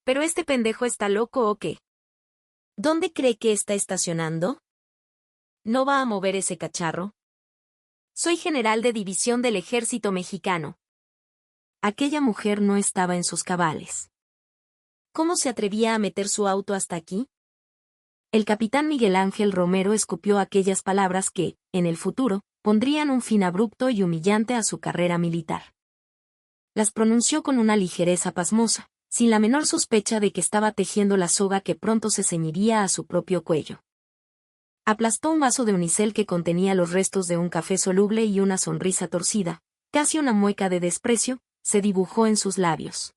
¿Pero este pendejo está loco o qué? ¿Dónde cree que está estacionando? ¿No va a mover ese cacharro? Soy general de división del ejército mexicano. Aquella mujer no estaba en sus cabales. ¿Cómo se atrevía a meter su auto hasta aquí? El capitán Miguel Ángel Romero escupió aquellas palabras que, en el futuro, pondrían un fin abrupto y humillante a su carrera militar. Las pronunció con una ligereza pasmosa, sin la menor sospecha de que estaba tejiendo la soga que pronto se ceñiría a su propio cuello. Aplastó un vaso de unicel que contenía los restos de un café soluble y una sonrisa torcida, casi una mueca de desprecio, se dibujó en sus labios.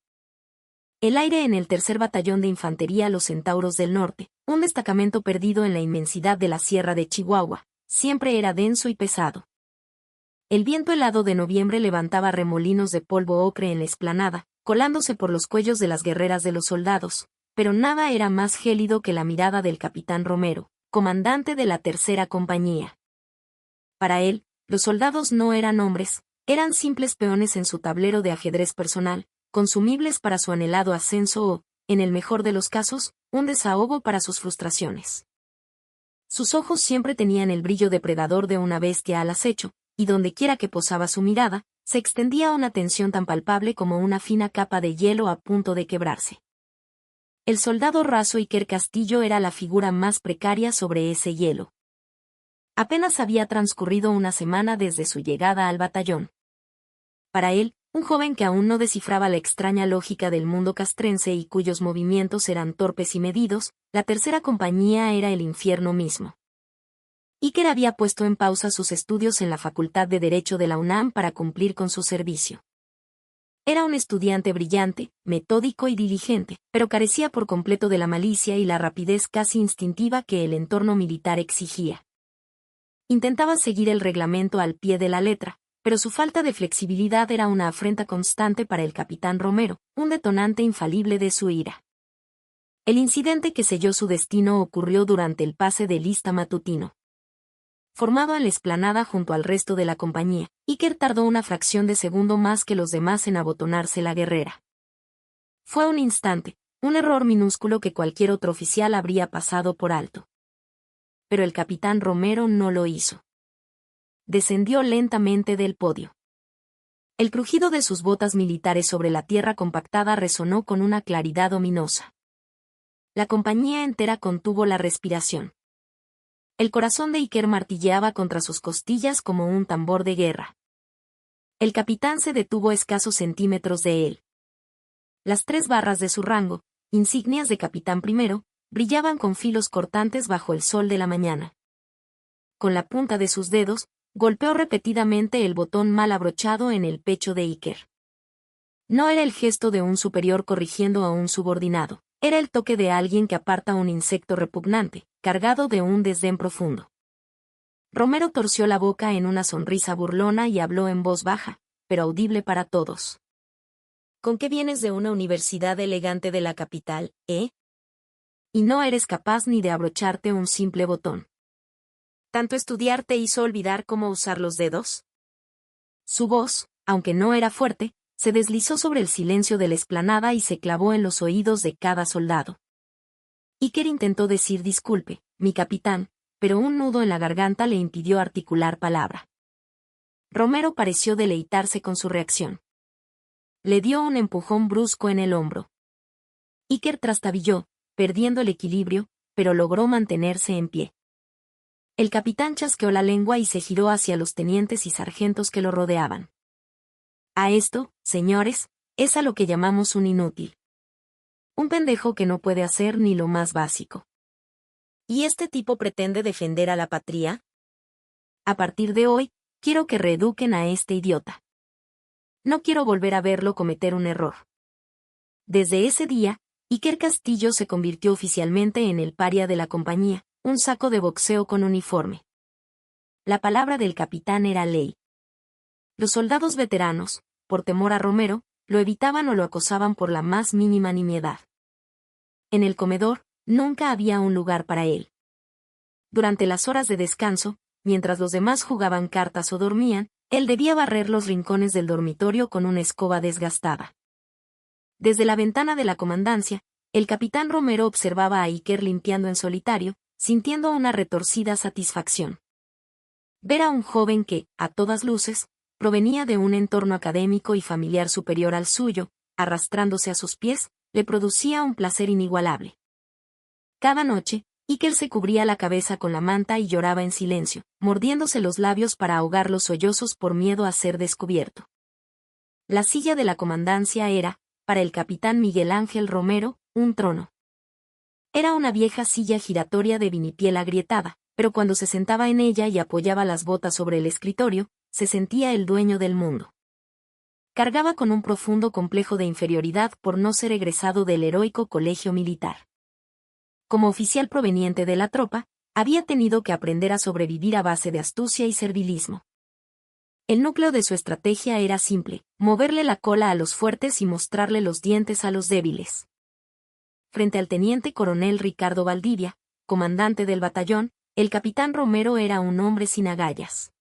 El aire en el 3er Batallón de Infantería Los Centauros del Norte, un destacamento perdido en la inmensidad de la Sierra de Chihuahua, siempre era denso y pesado. El viento helado de noviembre levantaba remolinos de polvo ocre en la explanada, colándose por los cuellos de las guerreras de los soldados, pero nada era más gélido que la mirada del capitán Romero, comandante de la 3ª compañía. Para él, los soldados no eran hombres, eran simples peones en su tablero de ajedrez personal, consumibles para su anhelado ascenso o, en el mejor de los casos, un desahogo para sus frustraciones. Sus ojos siempre tenían el brillo depredador de una bestia al acecho, y dondequiera que posaba su mirada, se extendía una tensión tan palpable como una fina capa de hielo a punto de quebrarse. El soldado raso Iker Castillo era la figura más precaria sobre ese hielo. Apenas había transcurrido una semana desde su llegada al batallón. Para él, un joven que aún no descifraba la extraña lógica del mundo castrense y cuyos movimientos eran torpes y medidos, la 3ª compañía era el infierno mismo. Iker había puesto en pausa sus estudios en la Facultad de Derecho de la UNAM para cumplir con su servicio. Era un estudiante brillante, metódico y diligente, pero carecía por completo de la malicia y la rapidez casi instintiva que el entorno militar exigía. Intentaba seguir el reglamento al pie de la letra, pero su falta de flexibilidad era una afrenta constante para el capitán Romero, un detonante infalible de su ira. El incidente que selló su destino ocurrió durante el pase de lista matutino. Formado en la explanada junto al resto de la compañía, Iker tardó una fracción de segundo más que los demás en abotonarse la guerrera. Fue un instante, un error minúsculo que cualquier otro oficial habría pasado por alto. Pero el capitán Romero no lo hizo. Descendió lentamente del podio. El crujido de sus botas militares sobre la tierra compactada resonó con una claridad ominosa. La compañía entera contuvo la respiración. El corazón de Iker martilleaba contra sus costillas como un tambor de guerra. El capitán se detuvo a escasos centímetros de él. Las 3 barras de su rango, insignias de capitán primero, brillaban con filos cortantes bajo el sol de la mañana. Con la punta de sus dedos, golpeó repetidamente el botón mal abrochado en el pecho de Iker. No era el gesto de un superior corrigiendo a un subordinado, era el toque de alguien que aparta un insecto repugnante, cargado de un desdén profundo. Romero torció la boca en una sonrisa burlona y habló en voz baja, pero audible para todos. ¿Con qué vienes de una universidad elegante de la capital, eh? Y no eres capaz ni de abrocharte un simple botón. ¿Tanto estudiar te hizo olvidar cómo usar los dedos? Su voz, aunque no era fuerte, se deslizó sobre el silencio de la explanada y se clavó en los oídos de cada soldado. Iker intentó decir disculpe, mi capitán, pero un nudo en la garganta le impidió articular palabra. Romero pareció deleitarse con su reacción. Le dio un empujón brusco en el hombro. Iker trastabilló, perdiendo el equilibrio, pero logró mantenerse en pie. El capitán chasqueó la lengua y se giró hacia los tenientes y sargentos que lo rodeaban. A esto, señores, es a lo que llamamos un inútil. Un pendejo que no puede hacer ni lo más básico. ¿Y este tipo pretende defender a la patria? A partir de hoy, quiero que reeduquen a este idiota. No quiero volver a verlo cometer un error. Desde ese día, Iker Castillo se convirtió oficialmente en el paria de la compañía, un saco de boxeo con uniforme. La palabra del capitán era ley. Los soldados veteranos, por temor a Romero, lo evitaban o lo acosaban por la más mínima nimiedad. En el comedor, nunca había un lugar para él. Durante las horas de descanso, mientras los demás jugaban cartas o dormían, él debía barrer los rincones del dormitorio con una escoba desgastada. Desde la ventana de la comandancia, El capitán Romero observaba a Iker limpiando en solitario, sintiendo una retorcida satisfacción. Ver a un joven que, a todas luces, provenía de un entorno académico y familiar superior al suyo, arrastrándose a sus pies, le producía un placer inigualable. Cada noche, Iker se cubría la cabeza con la manta y lloraba en silencio, mordiéndose los labios para ahogar los sollozos por miedo a ser descubierto. La silla de la comandancia era, para el capitán Miguel Ángel Romero, un trono. Era una vieja silla giratoria de vinipiel agrietada, pero cuando se sentaba en ella y apoyaba las botas sobre el escritorio, se sentía el dueño del mundo. Cargaba con un profundo complejo de inferioridad por no ser egresado del heroico colegio militar. Como oficial proveniente de la tropa, había tenido que aprender a sobrevivir a base de astucia y servilismo. El núcleo de su estrategia era simple: moverle la cola a los fuertes y mostrarle los dientes a los débiles. Frente al teniente coronel Ricardo Valdivia, comandante del batallón, el capitán Romero era un hombre sin agallas.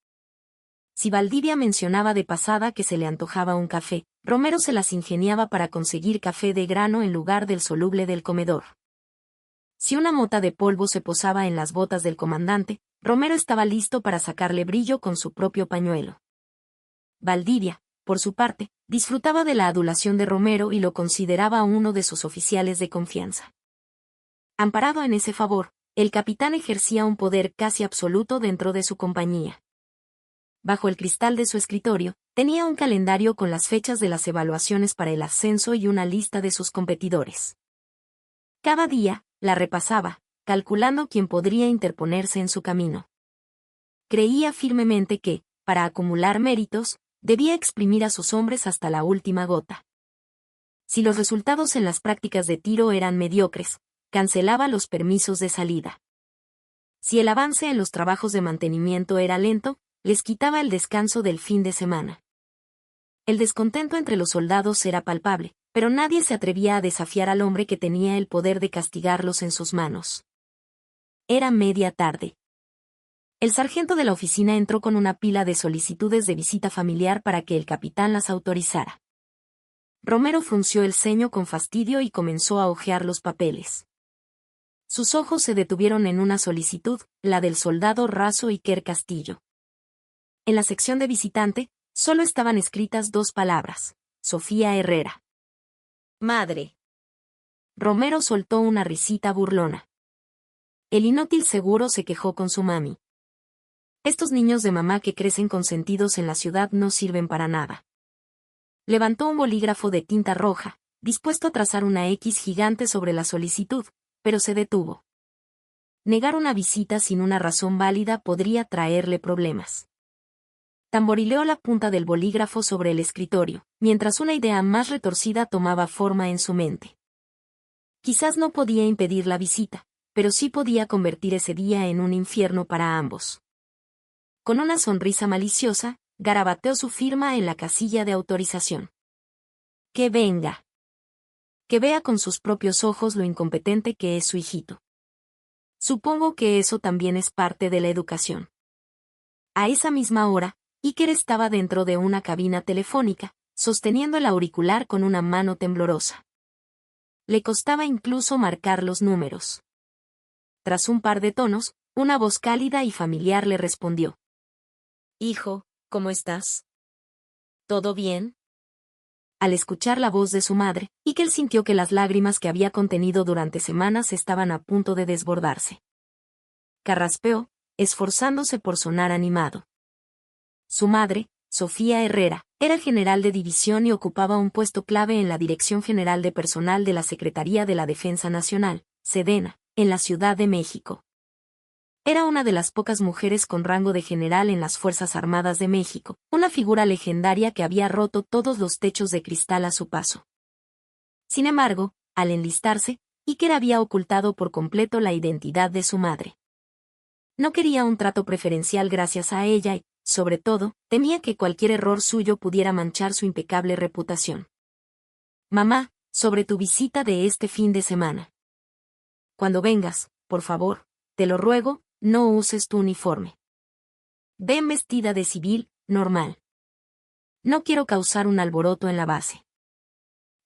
Si Valdivia mencionaba de pasada que se le antojaba un café, Romero se las ingeniaba para conseguir café de grano en lugar del soluble del comedor. Si una mota de polvo se posaba en las botas del comandante, Romero estaba listo para sacarle brillo con su propio pañuelo. Valdivia, por su parte, disfrutaba de la adulación de Romero y lo consideraba uno de sus oficiales de confianza. Amparado en ese favor, el capitán ejercía un poder casi absoluto dentro de su compañía. Bajo el cristal de su escritorio, tenía un calendario con las fechas de las evaluaciones para el ascenso y una lista de sus competidores. Cada día, la repasaba, calculando quién podría interponerse en su camino. Creía firmemente que, para acumular méritos, debía exprimir a sus hombres hasta la última gota. Si los resultados en las prácticas de tiro eran mediocres, cancelaba los permisos de salida. Si el avance en los trabajos de mantenimiento era lento, les quitaba el descanso del fin de semana. El descontento entre los soldados era palpable, pero nadie se atrevía a desafiar al hombre que tenía el poder de castigarlos en sus manos. Era media tarde. El sargento de la oficina entró con una pila de solicitudes de visita familiar para que el capitán las autorizara. Romero frunció el ceño con fastidio y comenzó a hojear los papeles. Sus ojos se detuvieron en una solicitud, la del soldado raso Iker Castillo. En la sección de visitante, solo estaban escritas 2 palabras: Sofía Herrera. Madre. Romero soltó una risita burlona. El inútil seguro se quejó con su mami. Estos niños de mamá que crecen consentidos en la ciudad no sirven para nada. Levantó un bolígrafo de tinta roja, dispuesto a trazar una X gigante sobre la solicitud, pero se detuvo. Negar una visita sin una razón válida podría traerle problemas. Tamborileó la punta del bolígrafo sobre el escritorio, mientras una idea más retorcida tomaba forma en su mente. Quizás no podía impedir la visita, pero sí podía convertir ese día en un infierno para ambos. Con una sonrisa maliciosa, garabateó su firma en la casilla de autorización. Que venga. Que vea con sus propios ojos lo incompetente que es su hijito. Supongo que eso también es parte de la educación. A esa misma hora, Iker estaba dentro de una cabina telefónica, sosteniendo el auricular con una mano temblorosa. Le costaba incluso marcar los números. Tras un par de tonos, una voz cálida y familiar le respondió. Hijo, ¿cómo estás? ¿Todo bien? Al escuchar la voz de su madre, Iker sintió que las lágrimas que había contenido durante semanas estaban a punto de desbordarse. Carraspeó, esforzándose por sonar animado. Su madre, Sofía Herrera, era general de división y ocupaba un puesto clave en la Dirección General de Personal de la Secretaría de la Defensa Nacional, Sedena, en la Ciudad de México. Era una de las pocas mujeres con rango de general en las Fuerzas Armadas de México, una figura legendaria que había roto todos los techos de cristal a su paso. Sin embargo, al enlistarse, Iker había ocultado por completo la identidad de su madre. No quería un trato preferencial gracias a ella y, sobre todo, temía que cualquier error suyo pudiera manchar su impecable reputación. Mamá, sobre tu visita de este fin de semana. Cuando vengas, por favor, te lo ruego, no uses tu uniforme. Ven vestida de civil, normal. No quiero causar un alboroto en la base.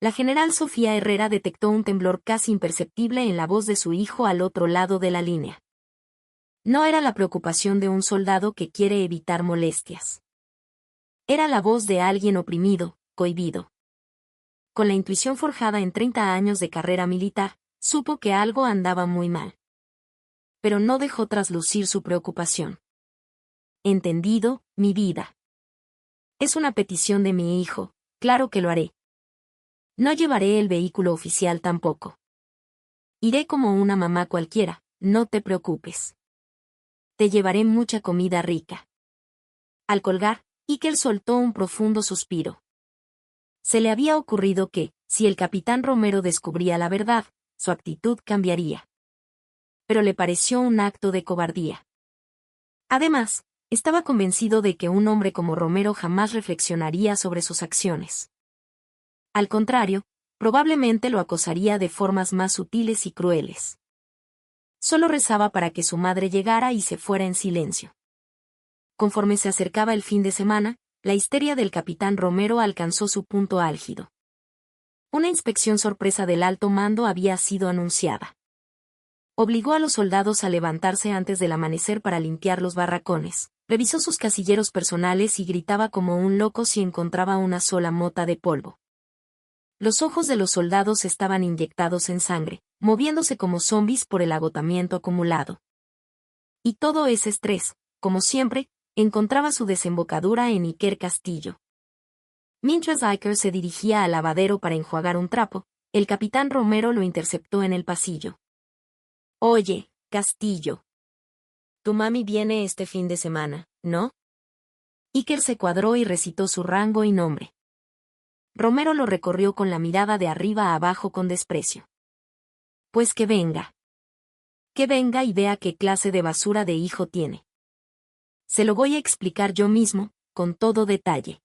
La general Sofía Herrera detectó un temblor casi imperceptible en la voz de su hijo al otro lado de la línea. No era la preocupación de un soldado que quiere evitar molestias. Era la voz de alguien oprimido, cohibido. Con la intuición forjada en 30 años de carrera militar, supo que algo andaba muy mal. Pero no dejó traslucir su preocupación. Entendido, mi vida. Es una petición de mi hijo, claro que lo haré. No llevaré el vehículo oficial tampoco. Iré como una mamá cualquiera, no te preocupes. Te llevaré mucha comida rica. Al colgar, Iker soltó un profundo suspiro. Se le había ocurrido que, si el capitán Romero descubría la verdad, su actitud cambiaría. Pero le pareció un acto de cobardía. Además, estaba convencido de que un hombre como Romero jamás reflexionaría sobre sus acciones. Al contrario, probablemente lo acosaría de formas más sutiles y crueles. Solo rezaba para que su madre llegara y se fuera en silencio. Conforme se acercaba el fin de semana, la histeria del capitán Romero alcanzó su punto álgido. Una inspección sorpresa del alto mando había sido anunciada. Obligó a los soldados a levantarse antes del amanecer para limpiar los barracones, revisó sus casilleros personales y gritaba como un loco si encontraba una sola mota de polvo. Los ojos de los soldados estaban inyectados en sangre, moviéndose como zombis por el agotamiento acumulado. Y todo ese estrés, como siempre, encontraba su desembocadura en Iker Castillo. Mientras Iker se dirigía al lavadero para enjuagar un trapo, el capitán Romero lo interceptó en el pasillo. «Oye, Castillo. Tu mami viene este fin de semana, ¿no?» Iker se cuadró y recitó su rango y nombre. Romero lo recorrió con la mirada de arriba a abajo con desprecio. «Pues que venga. Que venga y vea qué clase de basura de hijo tiene. Se lo voy a explicar yo mismo, con todo detalle.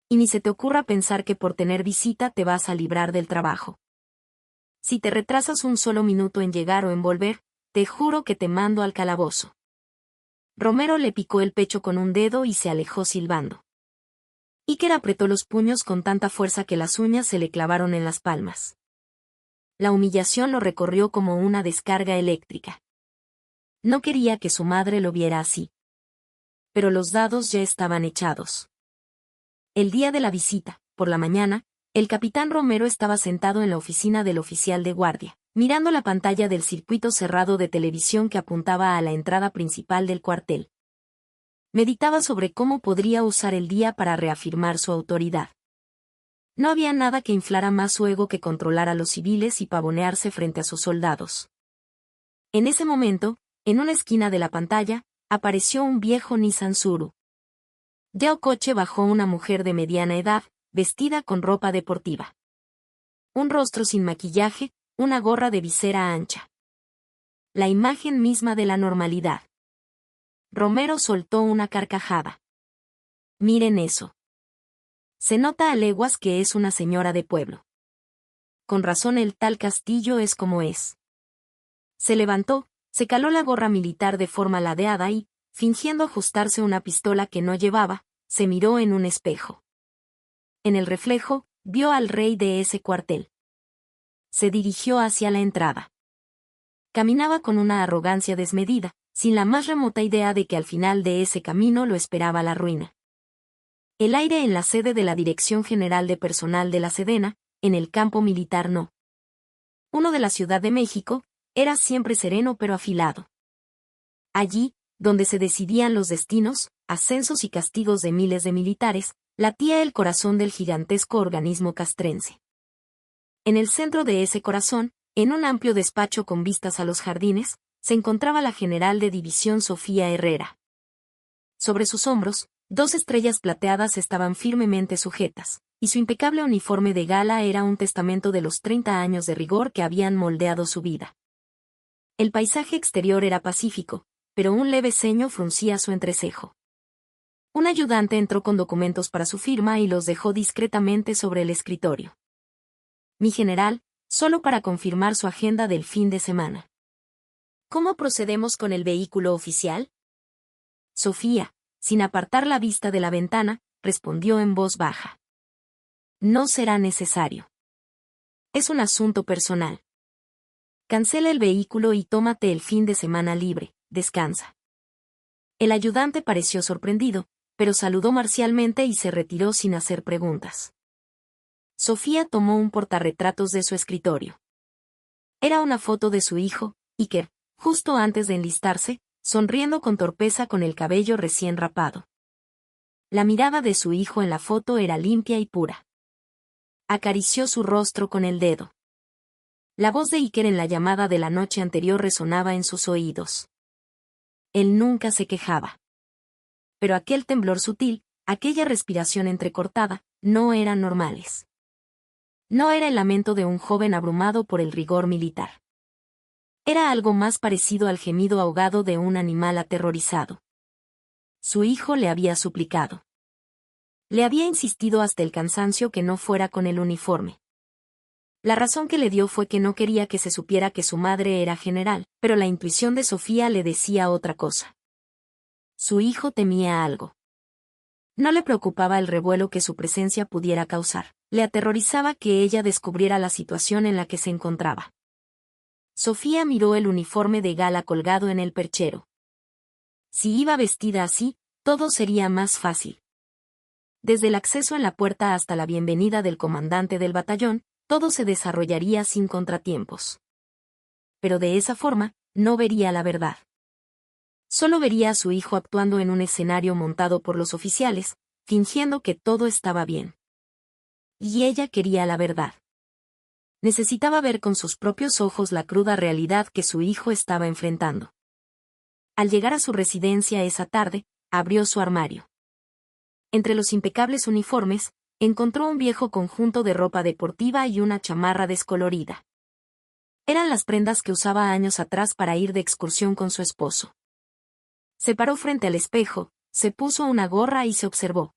Y ni se te ocurra pensar que por tener visita te vas a librar del trabajo. Si te retrasas un solo minuto en llegar o en volver, te juro que te mando al calabozo». Romero le picó el pecho con un dedo y se alejó silbando. Iker apretó los puños con tanta fuerza que las uñas se le clavaron en las palmas. La humillación lo recorrió como una descarga eléctrica. No quería que su madre lo viera así. Pero los dados ya estaban echados. El día de la visita, por la mañana, el capitán Romero estaba sentado en la oficina del oficial de guardia, mirando la pantalla del circuito cerrado de televisión que apuntaba a la entrada principal del cuartel. Meditaba sobre cómo podría usar el día para reafirmar su autoridad. No había nada que inflara más su ego que controlar a los civiles y pavonearse frente a sus soldados. En ese momento, en una esquina de la pantalla, apareció un viejo Nissan Tsuru. Del coche bajó una mujer de mediana edad, vestida con ropa deportiva. Un rostro sin maquillaje, una gorra de visera ancha. La imagen misma de la normalidad. Romero soltó una carcajada. «Miren eso. Se nota a leguas que es una señora de pueblo. Con razón el tal Castillo es como es». Se levantó, se caló la gorra militar de forma ladeada y, fingiendo ajustarse una pistola que no llevaba, se miró en un espejo. En el reflejo, vio al rey de ese cuartel. Se dirigió hacia la entrada. Caminaba con una arrogancia desmedida, sin la más remota idea de que al final de ese camino lo esperaba la ruina. El aire en la sede de la Dirección General de Personal de la Sedena, en el campo militar no. Uno de la Ciudad de México, era siempre sereno pero afilado. Allí, donde se decidían los destinos, ascensos y castigos de miles de militares, latía el corazón del gigantesco organismo castrense. En el centro de ese corazón, en un amplio despacho con vistas a los jardines, se encontraba la general de división Sofía Herrera. Sobre sus hombros, 2 estrellas plateadas estaban firmemente sujetas, y su impecable uniforme de gala era un testamento de los 30 años de rigor que habían moldeado su vida. El paisaje exterior era pacífico, pero un leve ceño fruncía su entrecejo. Un ayudante entró con documentos para su firma y los dejó discretamente sobre el escritorio. «Mi general, solo para confirmar su agenda del fin de semana». «¿Cómo procedemos con el vehículo oficial?». Sofía, sin apartar la vista de la ventana, respondió en voz baja. «No será necesario». Es un asunto personal. Cancela el vehículo y tómate el fin de semana libre, descansa. El ayudante pareció sorprendido, pero saludó marcialmente y se retiró sin hacer preguntas. Sofía tomó un portarretratos de su escritorio. Era una foto de su hijo, Iker, justo antes de enlistarse, sonriendo con torpeza con el cabello recién rapado. La mirada de su hijo en la foto era limpia y pura. Acarició su rostro con el dedo. La voz de Iker en la llamada de la noche anterior resonaba en sus oídos. Él nunca se quejaba. Pero aquel temblor sutil, aquella respiración entrecortada, no eran normales. No era el lamento de un joven abrumado por el rigor militar. Era algo más parecido al gemido ahogado de un animal aterrorizado. Su hijo le había suplicado. Le había insistido hasta el cansancio que no fuera con el uniforme. La razón que le dio fue que no quería que se supiera que su madre era general, pero la intuición de Sofía le decía otra cosa. Su hijo temía algo. No le preocupaba el revuelo que su presencia pudiera causar, le aterrorizaba que ella descubriera la situación en la que se encontraba. Sofía miró el uniforme de gala colgado en el perchero. Si iba vestida así, todo sería más fácil. Desde el acceso en la puerta hasta la bienvenida del comandante del batallón, todo se desarrollaría sin contratiempos. Pero de esa forma, no vería la verdad. Solo vería a su hijo actuando en un escenario montado por los oficiales, fingiendo que todo estaba bien. Y ella quería la verdad. Necesitaba ver con sus propios ojos la cruda realidad que su hijo estaba enfrentando. Al llegar a su residencia esa tarde, abrió su armario. Entre los impecables uniformes, encontró un viejo conjunto de ropa deportiva y una chamarra descolorida. Eran las prendas que usaba años atrás para ir de excursión con su esposo. Se paró frente al espejo, se puso una gorra y se observó.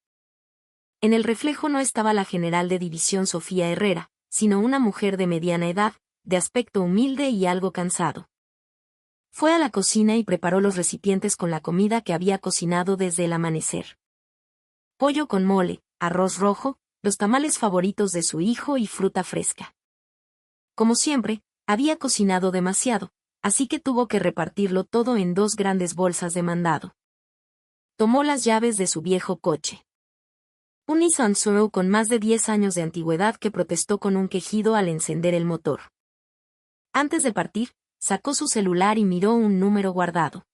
En el reflejo no estaba la general de división Sofía Herrera, sino una mujer de mediana edad, de aspecto humilde y algo cansado. Fue a la cocina y preparó los recipientes con la comida que había cocinado desde el amanecer. Pollo con mole, arroz rojo, los tamales favoritos de su hijo y fruta fresca. Como siempre, había cocinado demasiado, así que tuvo que repartirlo todo en 2 grandes bolsas de mandado. Tomó las llaves de su viejo coche. Un Nissan Suru con más de 10 años de antigüedad que protestó con un quejido al encender el motor. Antes de partir, sacó su celular y miró un número guardado.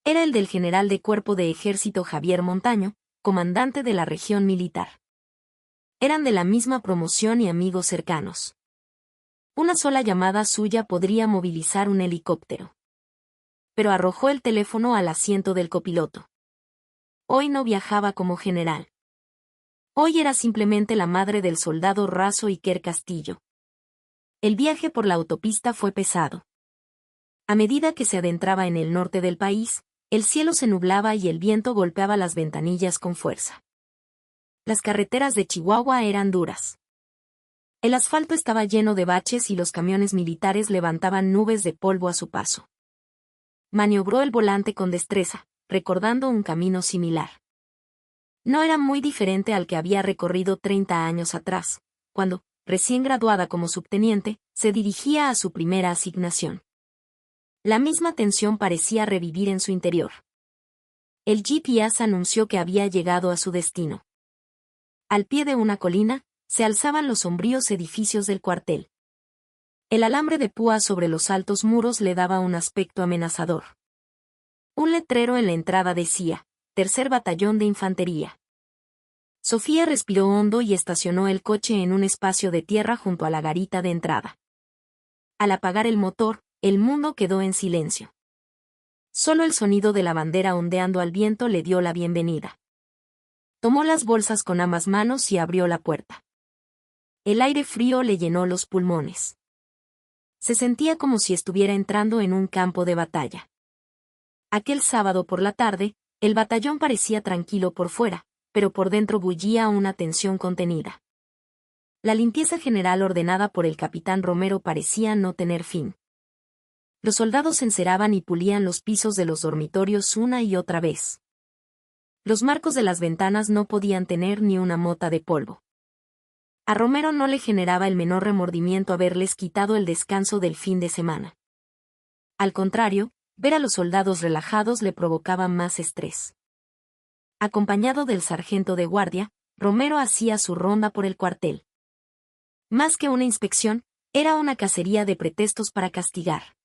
Era el del general de Cuerpo de Ejército Javier Montaño, comandante de la región militar. Eran de la misma promoción y amigos cercanos. Una sola llamada suya podría movilizar un helicóptero. Pero arrojó el teléfono al asiento del copiloto. Hoy no viajaba como general. Hoy era simplemente la madre del soldado raso Iker Castillo. El viaje por la autopista fue pesado. A medida que se adentraba en el norte del país, el cielo se nublaba y el viento golpeaba las ventanillas con fuerza. Las carreteras de Chihuahua eran duras. El asfalto estaba lleno de baches y los camiones militares levantaban nubes de polvo a su paso. Maniobró el volante con destreza, recordando un camino similar. No era muy diferente al que había recorrido 30 años atrás, cuando, recién graduada como subteniente, se dirigía a su primera asignación. La misma tensión parecía revivir en su interior. El GPS anunció que había llegado a su destino. Al pie de una colina, se alzaban los sombríos edificios del cuartel. El alambre de púa sobre los altos muros le daba un aspecto amenazador. Un letrero en la entrada decía, Tercer Batallón de Infantería. Sofía respiró hondo y estacionó el coche en un espacio de tierra junto a la garita de entrada. Al apagar el motor, el mundo quedó en silencio. Solo el sonido de la bandera ondeando al viento le dio la bienvenida. Tomó las bolsas con ambas manos y abrió la puerta. El aire frío le llenó los pulmones. Se sentía como si estuviera entrando en un campo de batalla. Aquel sábado por la tarde, el batallón parecía tranquilo por fuera, pero por dentro bullía una tensión contenida. La limpieza general ordenada por el capitán Romero parecía no tener fin. Los soldados enceraban y pulían los pisos de los dormitorios una y otra vez. Los marcos de las ventanas no podían tener ni una mota de polvo. A Romero no le generaba el menor remordimiento haberles quitado el descanso del fin de semana. Al contrario, ver a los soldados relajados le provocaba más estrés. Acompañado del sargento de guardia, Romero hacía su ronda por el cuartel. Más que una inspección, era una cacería de pretextos para castigar.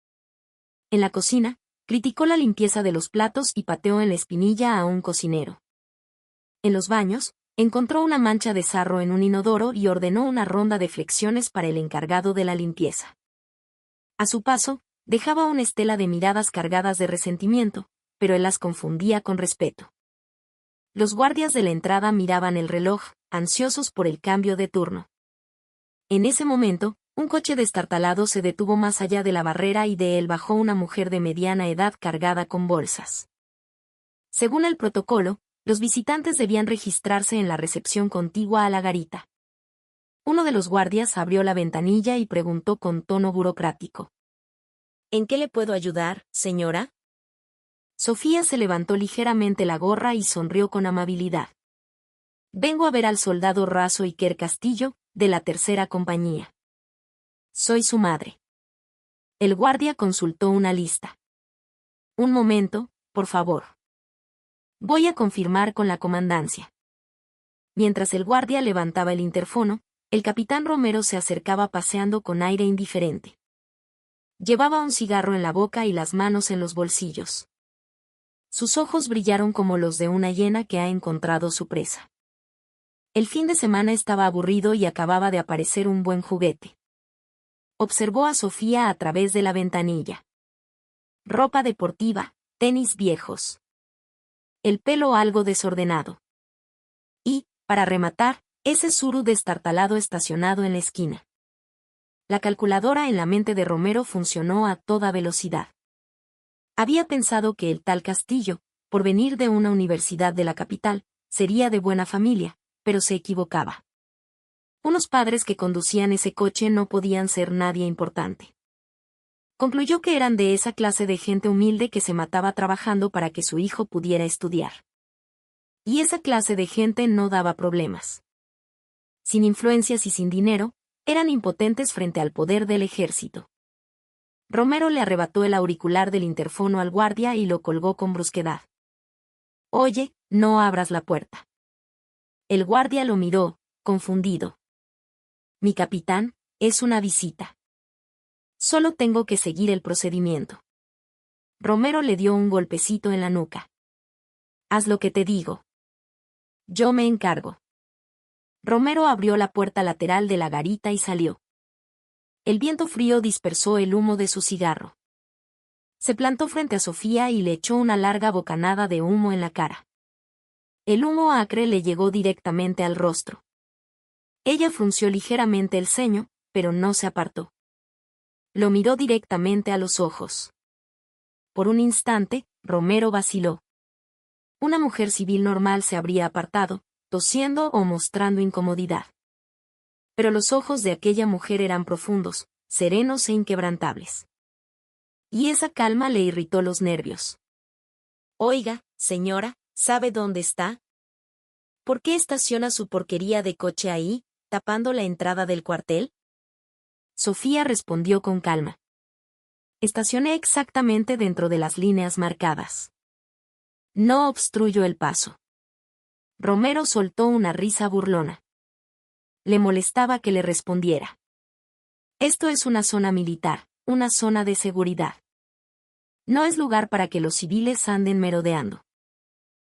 En la cocina, criticó la limpieza de los platos y pateó en la espinilla a un cocinero. En los baños, encontró una mancha de sarro en un inodoro y ordenó una ronda de flexiones para el encargado de la limpieza. A su paso, dejaba una estela de miradas cargadas de resentimiento, pero él las confundía con respeto. Los guardias de la entrada miraban el reloj, ansiosos por el cambio de turno. En ese momento, un coche destartalado se detuvo más allá de la barrera y de él bajó una mujer de mediana edad cargada con bolsas. Según el protocolo, los visitantes debían registrarse en la recepción contigua a la garita. Uno de los guardias abrió la ventanilla y preguntó con tono burocrático: ¿En qué le puedo ayudar, señora? Sofía se levantó ligeramente la gorra y sonrió con amabilidad. Vengo a ver al soldado raso Iker Castillo, de la tercera compañía. Soy su madre. El guardia consultó una lista. Un momento, por favor. Voy a confirmar con la comandancia. Mientras el guardia levantaba el interfono, el capitán Romero se acercaba paseando con aire indiferente. Llevaba un cigarro en la boca y las manos en los bolsillos. Sus ojos brillaron como los de una hiena que ha encontrado su presa. El fin de semana estaba aburrido y acababa de aparecer un buen juguete. Observó a Sofía a través de la ventanilla. Ropa deportiva, tenis viejos. El pelo algo desordenado. Y, para rematar, ese suru destartalado estacionado en la esquina. La calculadora en la mente de Romero funcionó a toda velocidad. Había pensado que el tal Castillo, por venir de una universidad de la capital, sería de buena familia, pero se equivocaba. Unos padres que conducían ese coche no podían ser nadie importante. Concluyó que eran de esa clase de gente humilde que se mataba trabajando para que su hijo pudiera estudiar. Y esa clase de gente no daba problemas. Sin influencias y sin dinero, eran impotentes frente al poder del ejército. Romero le arrebató el auricular del interfono al guardia y lo colgó con brusquedad. Oye, no abras la puerta. El guardia lo miró, confundido. Mi capitán, es una visita. Solo tengo que seguir el procedimiento. Romero le dio un golpecito en la nuca. Haz lo que te digo. Yo me encargo. Romero abrió la puerta lateral de la garita y salió. El viento frío dispersó el humo de su cigarro. Se plantó frente a Sofía y le echó una larga bocanada de humo en la cara. El humo acre le llegó directamente al rostro. Ella frunció ligeramente el ceño, pero no se apartó. Lo miró directamente a los ojos. Por un instante, Romero vaciló. Una mujer civil normal se habría apartado, tosiendo o mostrando incomodidad. Pero los ojos de aquella mujer eran profundos, serenos e inquebrantables. Y esa calma le irritó los nervios. Oiga, señora, ¿sabe dónde está? ¿Por qué estaciona su porquería de coche ahí, tapando la entrada del cuartel? Sofía respondió con calma. Estacioné exactamente dentro de las líneas marcadas. No obstruyo el paso. Romero soltó una risa burlona. Le molestaba que le respondiera. Esto es una zona militar, una zona de seguridad. No es lugar para que los civiles anden merodeando.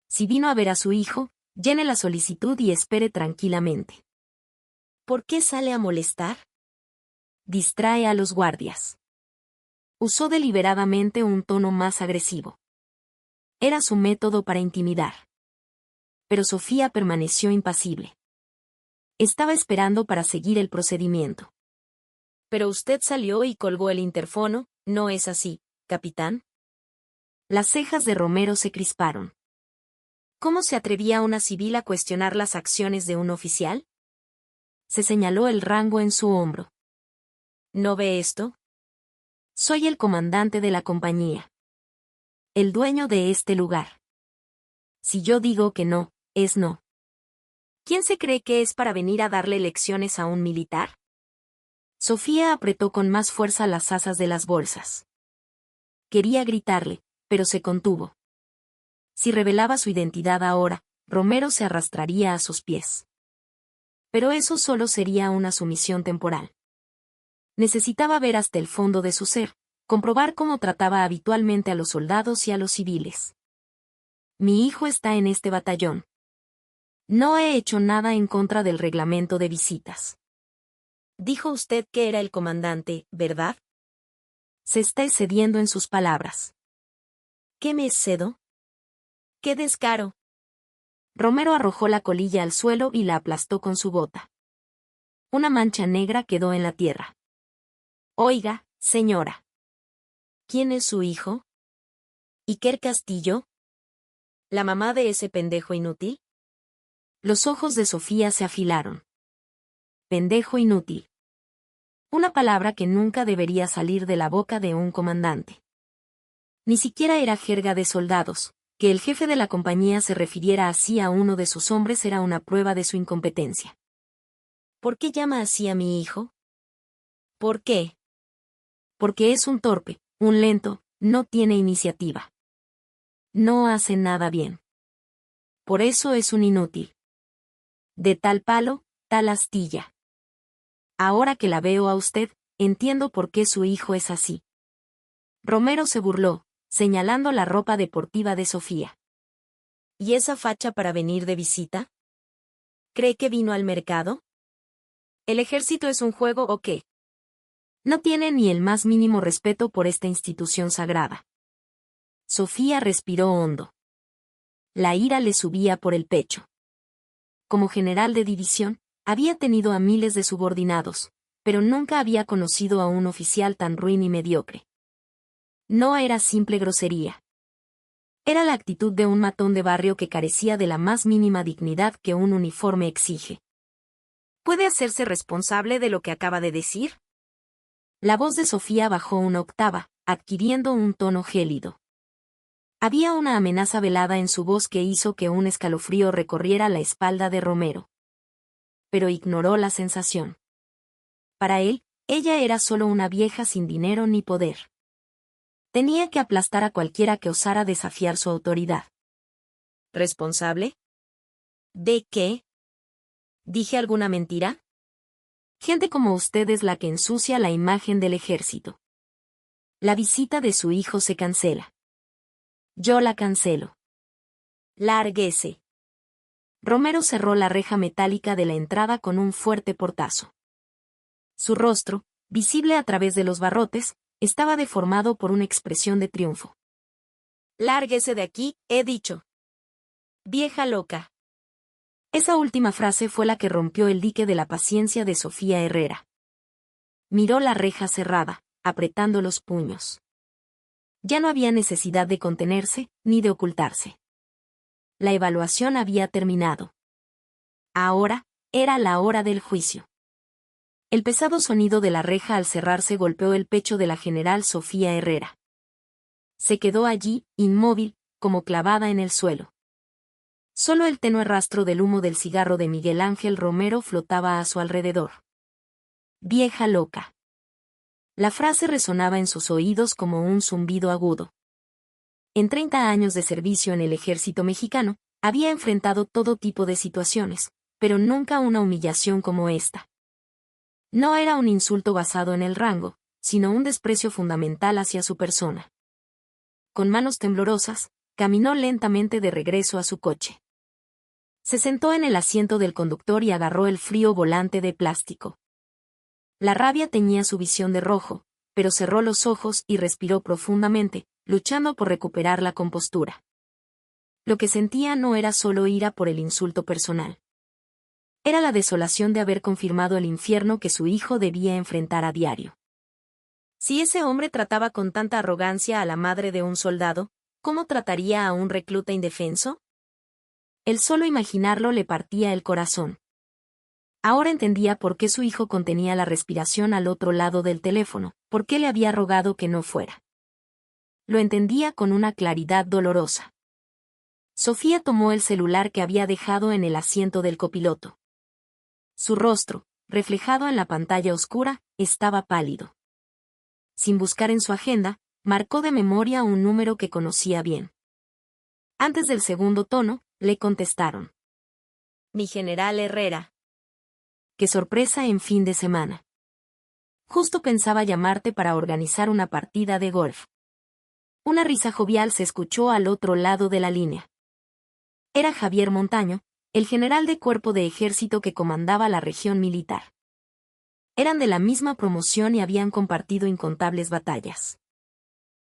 Si vino a ver a su hijo, llene la solicitud y espere tranquilamente. ¿Por qué sale a molestar? Distrae a los guardias. Usó deliberadamente un tono más agresivo. Era su método para intimidar. Pero Sofía permaneció impasible. Estaba esperando para seguir el procedimiento. Pero usted salió y colgó el interfono, ¿no es así, capitán? Las cejas de Romero se crisparon. ¿Cómo se atrevía una civil a cuestionar las acciones de un oficial? Se señaló el rango en su hombro. ¿No ve esto? Soy el comandante de la compañía. El dueño de este lugar. Si yo digo que no, es no. ¿Quién se cree que es para venir a darle lecciones a un militar? Sofía apretó con más fuerza las asas de las bolsas. Quería gritarle, pero se contuvo. Si revelaba su identidad ahora, Romero se arrastraría a sus pies. Pero eso solo sería una sumisión temporal. Necesitaba ver hasta el fondo de su ser, comprobar cómo trataba habitualmente a los soldados y a los civiles. Mi hijo está en este batallón. No he hecho nada en contra del reglamento de visitas. Dijo usted que era el comandante, ¿verdad? Se está excediendo en sus palabras. ¿Qué me excedo? ¡Qué descaro! Romero arrojó la colilla al suelo y la aplastó con su bota. Una mancha negra quedó en la tierra. Oiga, señora. ¿Quién es su hijo? ¿Iker Castillo? ¿La mamá de ese pendejo inútil? Los ojos de Sofía se afilaron. Pendejo inútil. Una palabra que nunca debería salir de la boca de un comandante. Ni siquiera era jerga de soldados. Que el jefe de la compañía se refiriera así a uno de sus hombres era una prueba de su incompetencia. ¿Por qué llama así a mi hijo? ¿Por qué? Porque es un torpe, un lento, no tiene iniciativa. No hace nada bien. Por eso es un inútil. De tal palo, tal astilla. Ahora que la veo a usted, entiendo por qué su hijo es así. Romero se burló, señalando la ropa deportiva de Sofía. ¿Y esa facha para venir de visita? ¿Cree que vino al mercado? ¿El ejército es un juego o qué? No tiene ni el más mínimo respeto por esta institución sagrada. Sofía respiró hondo. La ira le subía por el pecho. Como general de división, había tenido a miles de subordinados, pero nunca había conocido a un oficial tan ruin y mediocre. No era simple grosería. Era la actitud de un matón de barrio que carecía de la más mínima dignidad que un uniforme exige. ¿Puede hacerse responsable de lo que acaba de decir? La voz de Sofía bajó una octava, adquiriendo un tono gélido. Había una amenaza velada en su voz que hizo que un escalofrío recorriera la espalda de Romero. Pero ignoró la sensación. Para él, ella era solo una vieja sin dinero ni poder. Tenía que aplastar a cualquiera que osara desafiar su autoridad. ¿Responsable? ¿De qué? ¿Dije alguna mentira? Gente como usted es la que ensucia la imagen del ejército. La visita de su hijo se cancela. Yo la cancelo. Lárguese. Romero cerró la reja metálica de la entrada con un fuerte portazo. Su rostro, visible a través de los barrotes, estaba deformado por una expresión de triunfo. Lárguese de aquí, he dicho. Vieja loca. Esa última frase fue la que rompió el dique de la paciencia de Sofía Herrera. Miró la reja cerrada, apretando los puños. Ya no había necesidad de contenerse, ni de ocultarse. La evaluación había terminado. Ahora, era la hora del juicio. El pesado sonido de la reja al cerrarse golpeó el pecho de la general Sofía Herrera. Se quedó allí, inmóvil, como clavada en el suelo. Solo el tenue rastro del humo del cigarro de Miguel Ángel Romero flotaba a su alrededor. Vieja loca. La frase resonaba en sus oídos como un zumbido agudo. En 30 años de servicio en el ejército mexicano, había enfrentado todo tipo de situaciones, pero nunca una humillación como esta. No era un insulto basado en el rango, sino un desprecio fundamental hacia su persona. Con manos temblorosas, caminó lentamente de regreso a su coche. Se sentó en el asiento del conductor y agarró el frío volante de plástico. La rabia teñía su visión de rojo, pero cerró los ojos y respiró profundamente, luchando por recuperar la compostura. Lo que sentía no era solo ira por el insulto personal. Era la desolación de haber confirmado el infierno que su hijo debía enfrentar a diario. Si ese hombre trataba con tanta arrogancia a la madre de un soldado, ¿cómo trataría a un recluta indefenso? El solo imaginarlo le partía el corazón. Ahora entendía por qué su hijo contenía la respiración al otro lado del teléfono, por qué le había rogado que no fuera. Lo entendía con una claridad dolorosa. Sofía tomó el celular que había dejado en el asiento del copiloto. Su rostro, reflejado en la pantalla oscura, estaba pálido. Sin buscar en su agenda, marcó de memoria un número que conocía bien. Antes del segundo tono, le contestaron. Mi general Herrera. Qué sorpresa en fin de semana. Justo pensaba llamarte para organizar una partida de golf. Una risa jovial se escuchó al otro lado de la línea. Era Javier Montaño, el general de cuerpo de ejército que comandaba la región militar. Eran de la misma promoción y habían compartido incontables batallas.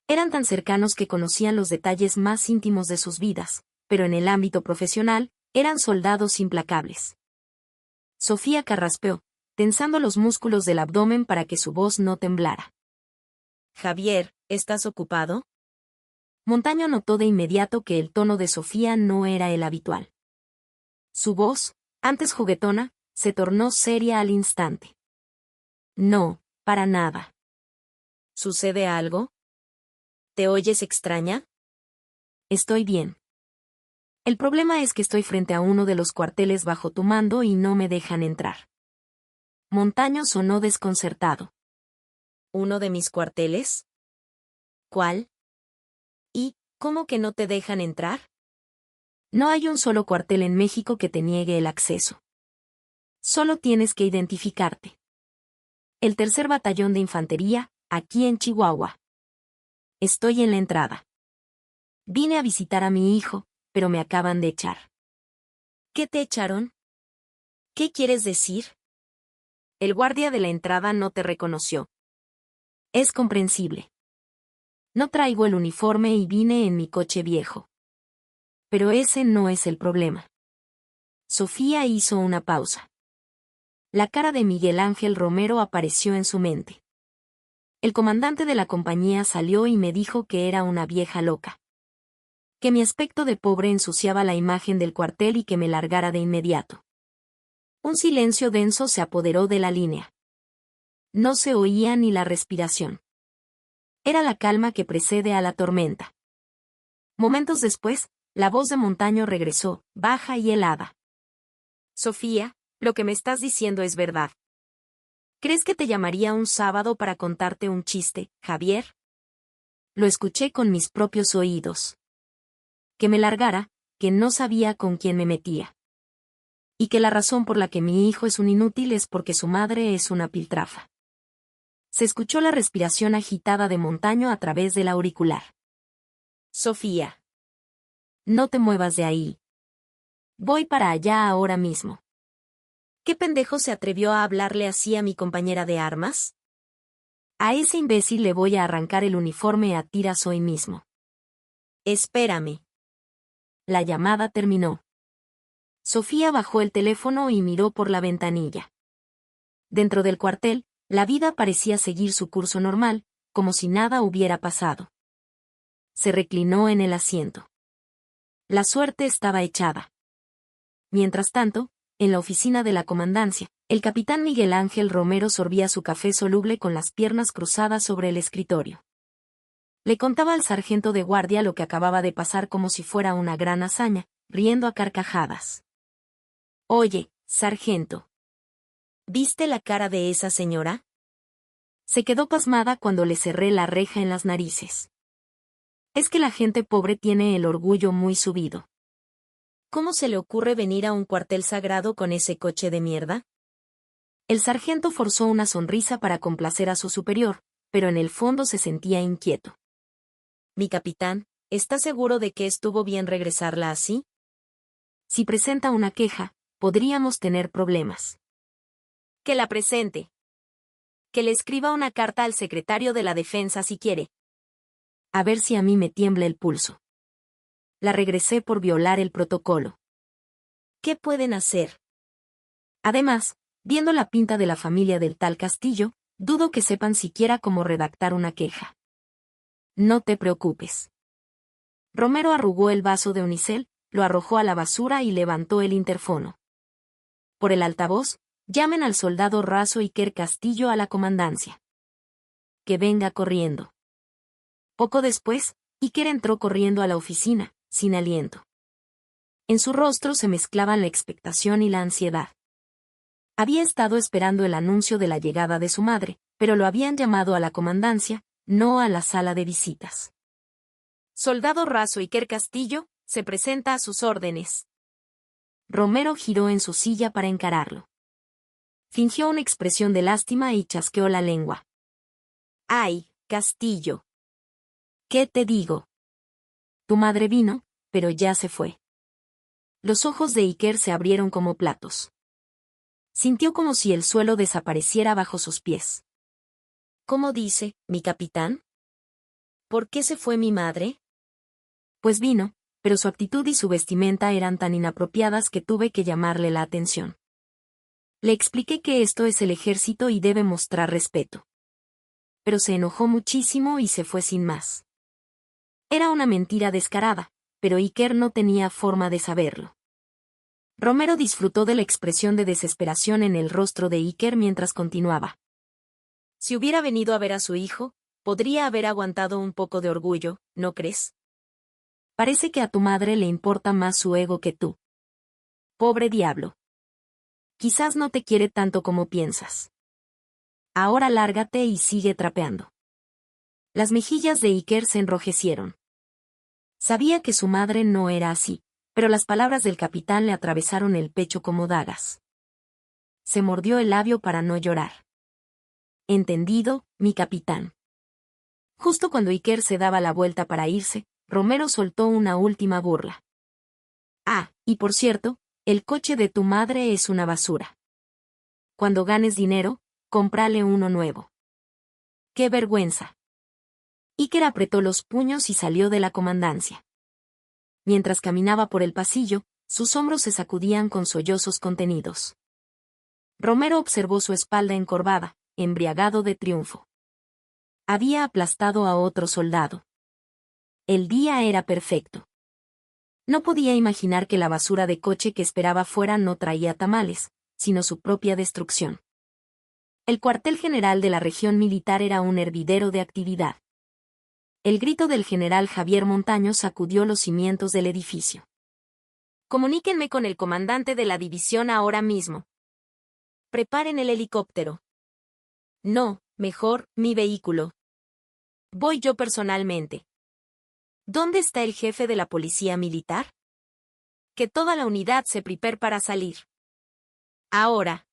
Eran tan cercanos que conocían los detalles más íntimos de sus vidas, pero en el ámbito profesional, eran soldados implacables. Sofía carraspeó, tensando los músculos del abdomen para que su voz no temblara. Javier, ¿estás ocupado? Montaño notó de inmediato que el tono de Sofía no era el habitual. Su voz, antes juguetona, se tornó seria al instante. No, para nada. ¿Sucede algo? ¿Te oyes extraña? Estoy bien. El problema es que estoy frente a uno de los cuarteles bajo tu mando y no me dejan entrar. Montaño sonó desconcertado. ¿Uno de mis cuarteles? ¿Cuál? ¿Y cómo que no te dejan entrar? No hay un solo cuartel en México que te niegue el acceso. Solo tienes que identificarte. El 3er Batallón de Infantería, aquí en Chihuahua. Estoy en la entrada. Vine a visitar a mi hijo, pero me acaban de echar. ¿Qué te echaron? ¿Qué quieres decir? El guardia de la entrada no te reconoció. Es comprensible. No traigo el uniforme y vine en mi coche viejo. Pero ese no es el problema. Sofía hizo una pausa. La cara de Miguel Ángel Romero apareció en su mente. El comandante de la compañía salió y me dijo que era una vieja loca. Que mi aspecto de pobre ensuciaba la imagen del cuartel y que me largara de inmediato. Un silencio denso se apoderó de la línea. No se oía ni la respiración. Era la calma que precede a la tormenta. Momentos después, la voz de Montaño regresó, baja y helada. Sofía, lo que me estás diciendo es verdad. ¿Crees que te llamaría un sábado para contarte un chiste, Javier? Lo escuché con mis propios oídos. Que me largara, que no sabía con quién me metía. Y que la razón por la que mi hijo es un inútil es porque su madre es una piltrafa. Se escuchó la respiración agitada de Montaño a través del auricular. Sofía. No te muevas de ahí. Voy para allá ahora mismo. ¿Qué pendejo se atrevió a hablarle así a mi compañera de armas? A ese imbécil le voy a arrancar el uniforme a tiras hoy mismo. Espérame. La llamada terminó. Sofía bajó el teléfono y miró por la ventanilla. Dentro del cuartel, la vida parecía seguir su curso normal, como si nada hubiera pasado. Se reclinó en el asiento. La suerte estaba echada. Mientras tanto, en la oficina de la comandancia, el capitán Miguel Ángel Romero sorbía su café soluble con las piernas cruzadas sobre el escritorio. Le contaba al sargento de guardia lo que acababa de pasar como si fuera una gran hazaña, riendo a carcajadas. Oye, sargento. ¿Viste la cara de esa señora? Se quedó pasmada cuando le cerré la reja en las narices. Es que la gente pobre tiene el orgullo muy subido. ¿Cómo se le ocurre venir a un cuartel sagrado con ese coche de mierda? El sargento forzó una sonrisa para complacer a su superior, pero en el fondo se sentía inquieto. Mi capitán, ¿está seguro de que estuvo bien regresarla así? Si presenta una queja, podríamos tener problemas. Que la presente. Que le escriba una carta al secretario de la Defensa si quiere. A ver si a mí me tiembla el pulso. La regresé por violar el protocolo. ¿Qué pueden hacer? Además, viendo la pinta de la familia del tal Castillo, dudo que sepan siquiera cómo redactar una queja. No te preocupes. Romero arrugó el vaso de unicel, lo arrojó a la basura y levantó el interfono. Por el altavoz, llamen al soldado Raso Iker Castillo a la comandancia. Que venga corriendo. Poco después, Iker entró corriendo a la oficina, sin aliento. En su rostro se mezclaban la expectación y la ansiedad. Había estado esperando el anuncio de la llegada de su madre, pero lo habían llamado a la comandancia, no a la sala de visitas. Soldado raso Iker Castillo, se presenta a sus órdenes. Romero giró en su silla para encararlo. Fingió una expresión de lástima y chasqueó la lengua. ¡Ay, Castillo! ¿Qué te digo? Tu madre vino, pero ya se fue. Los ojos de Iker se abrieron como platos. Sintió como si el suelo desapareciera bajo sus pies. ¿Cómo dice, mi capitán? ¿Por qué se fue mi madre? Pues vino, pero su actitud y su vestimenta eran tan inapropiadas que tuve que llamarle la atención. Le expliqué que esto es el ejército y debe mostrar respeto. Pero se enojó muchísimo y se fue sin más. Era una mentira descarada, pero Iker no tenía forma de saberlo. Romero disfrutó de la expresión de desesperación en el rostro de Iker mientras continuaba. Si hubiera venido a ver a su hijo, podría haber aguantado un poco de orgullo, ¿no crees? Parece que a tu madre le importa más su ego que tú. Pobre diablo. Quizás no te quiere tanto como piensas. Ahora lárgate y sigue trapeando. Las mejillas de Iker se enrojecieron. Sabía que su madre no era así, pero las palabras del capitán le atravesaron el pecho como dagas. Se mordió el labio para no llorar. Entendido, mi capitán. Justo cuando Iker se daba la vuelta para irse, Romero soltó una última burla. Ah, y por cierto, el coche de tu madre es una basura. Cuando ganes dinero, cómprale uno nuevo. ¡Qué vergüenza! Iker apretó los puños y salió de la comandancia. Mientras caminaba por el pasillo, sus hombros se sacudían con sollozos contenidos. Romero observó su espalda encorvada, embriagado de triunfo. Había aplastado a otro soldado. El día era perfecto. No podía imaginar que la basura de coche que esperaba fuera no traía tamales, sino su propia destrucción. El cuartel general de la región militar era un hervidero de actividad. El grito del general Javier Montaño sacudió los cimientos del edificio. Comuníquenme con el comandante de la división ahora mismo. Preparen el helicóptero. No, mejor, mi vehículo. Voy yo personalmente. ¿Dónde está el jefe de la policía militar? Que toda la unidad se prepare para salir. Ahora.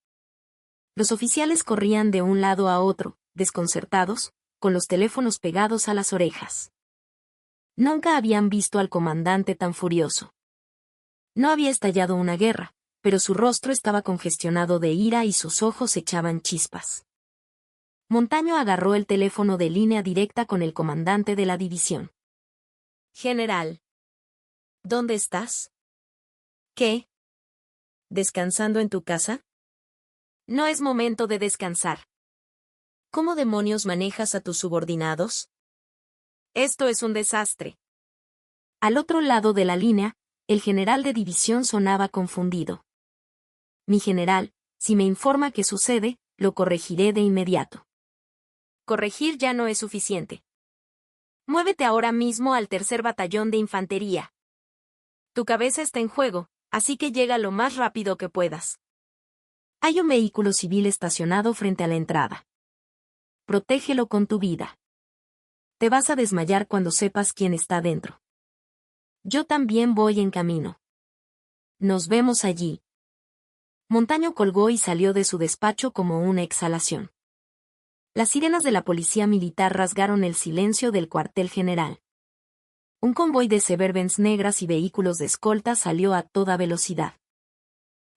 Los oficiales corrían de un lado a otro, desconcertados, con los teléfonos pegados a las orejas. Nunca habían visto al comandante tan furioso. No había estallado una guerra, pero su rostro estaba congestionado de ira y sus ojos echaban chispas. Montaño agarró el teléfono de línea directa con el comandante de la división. General. ¿Dónde estás? ¿Qué? ¿Descansando en tu casa? No es momento de descansar. ¿Cómo demonios manejas a tus subordinados? Esto es un desastre. Al otro lado de la línea, el general de división sonaba confundido. Mi general, si me informa qué sucede, lo corregiré de inmediato. Corregir ya no es suficiente. Muévete ahora mismo al 3er batallón de infantería. Tu cabeza está en juego, así que llega lo más rápido que puedas. Hay un vehículo civil estacionado frente a la entrada. Protégelo con tu vida. Te vas a desmayar cuando sepas quién está dentro. Yo también voy en camino. Nos vemos allí. Montaño colgó y salió de su despacho como una exhalación. Las sirenas de la policía militar rasgaron el silencio del cuartel general. Un convoy de Suburbans negras y vehículos de escolta salió a toda velocidad.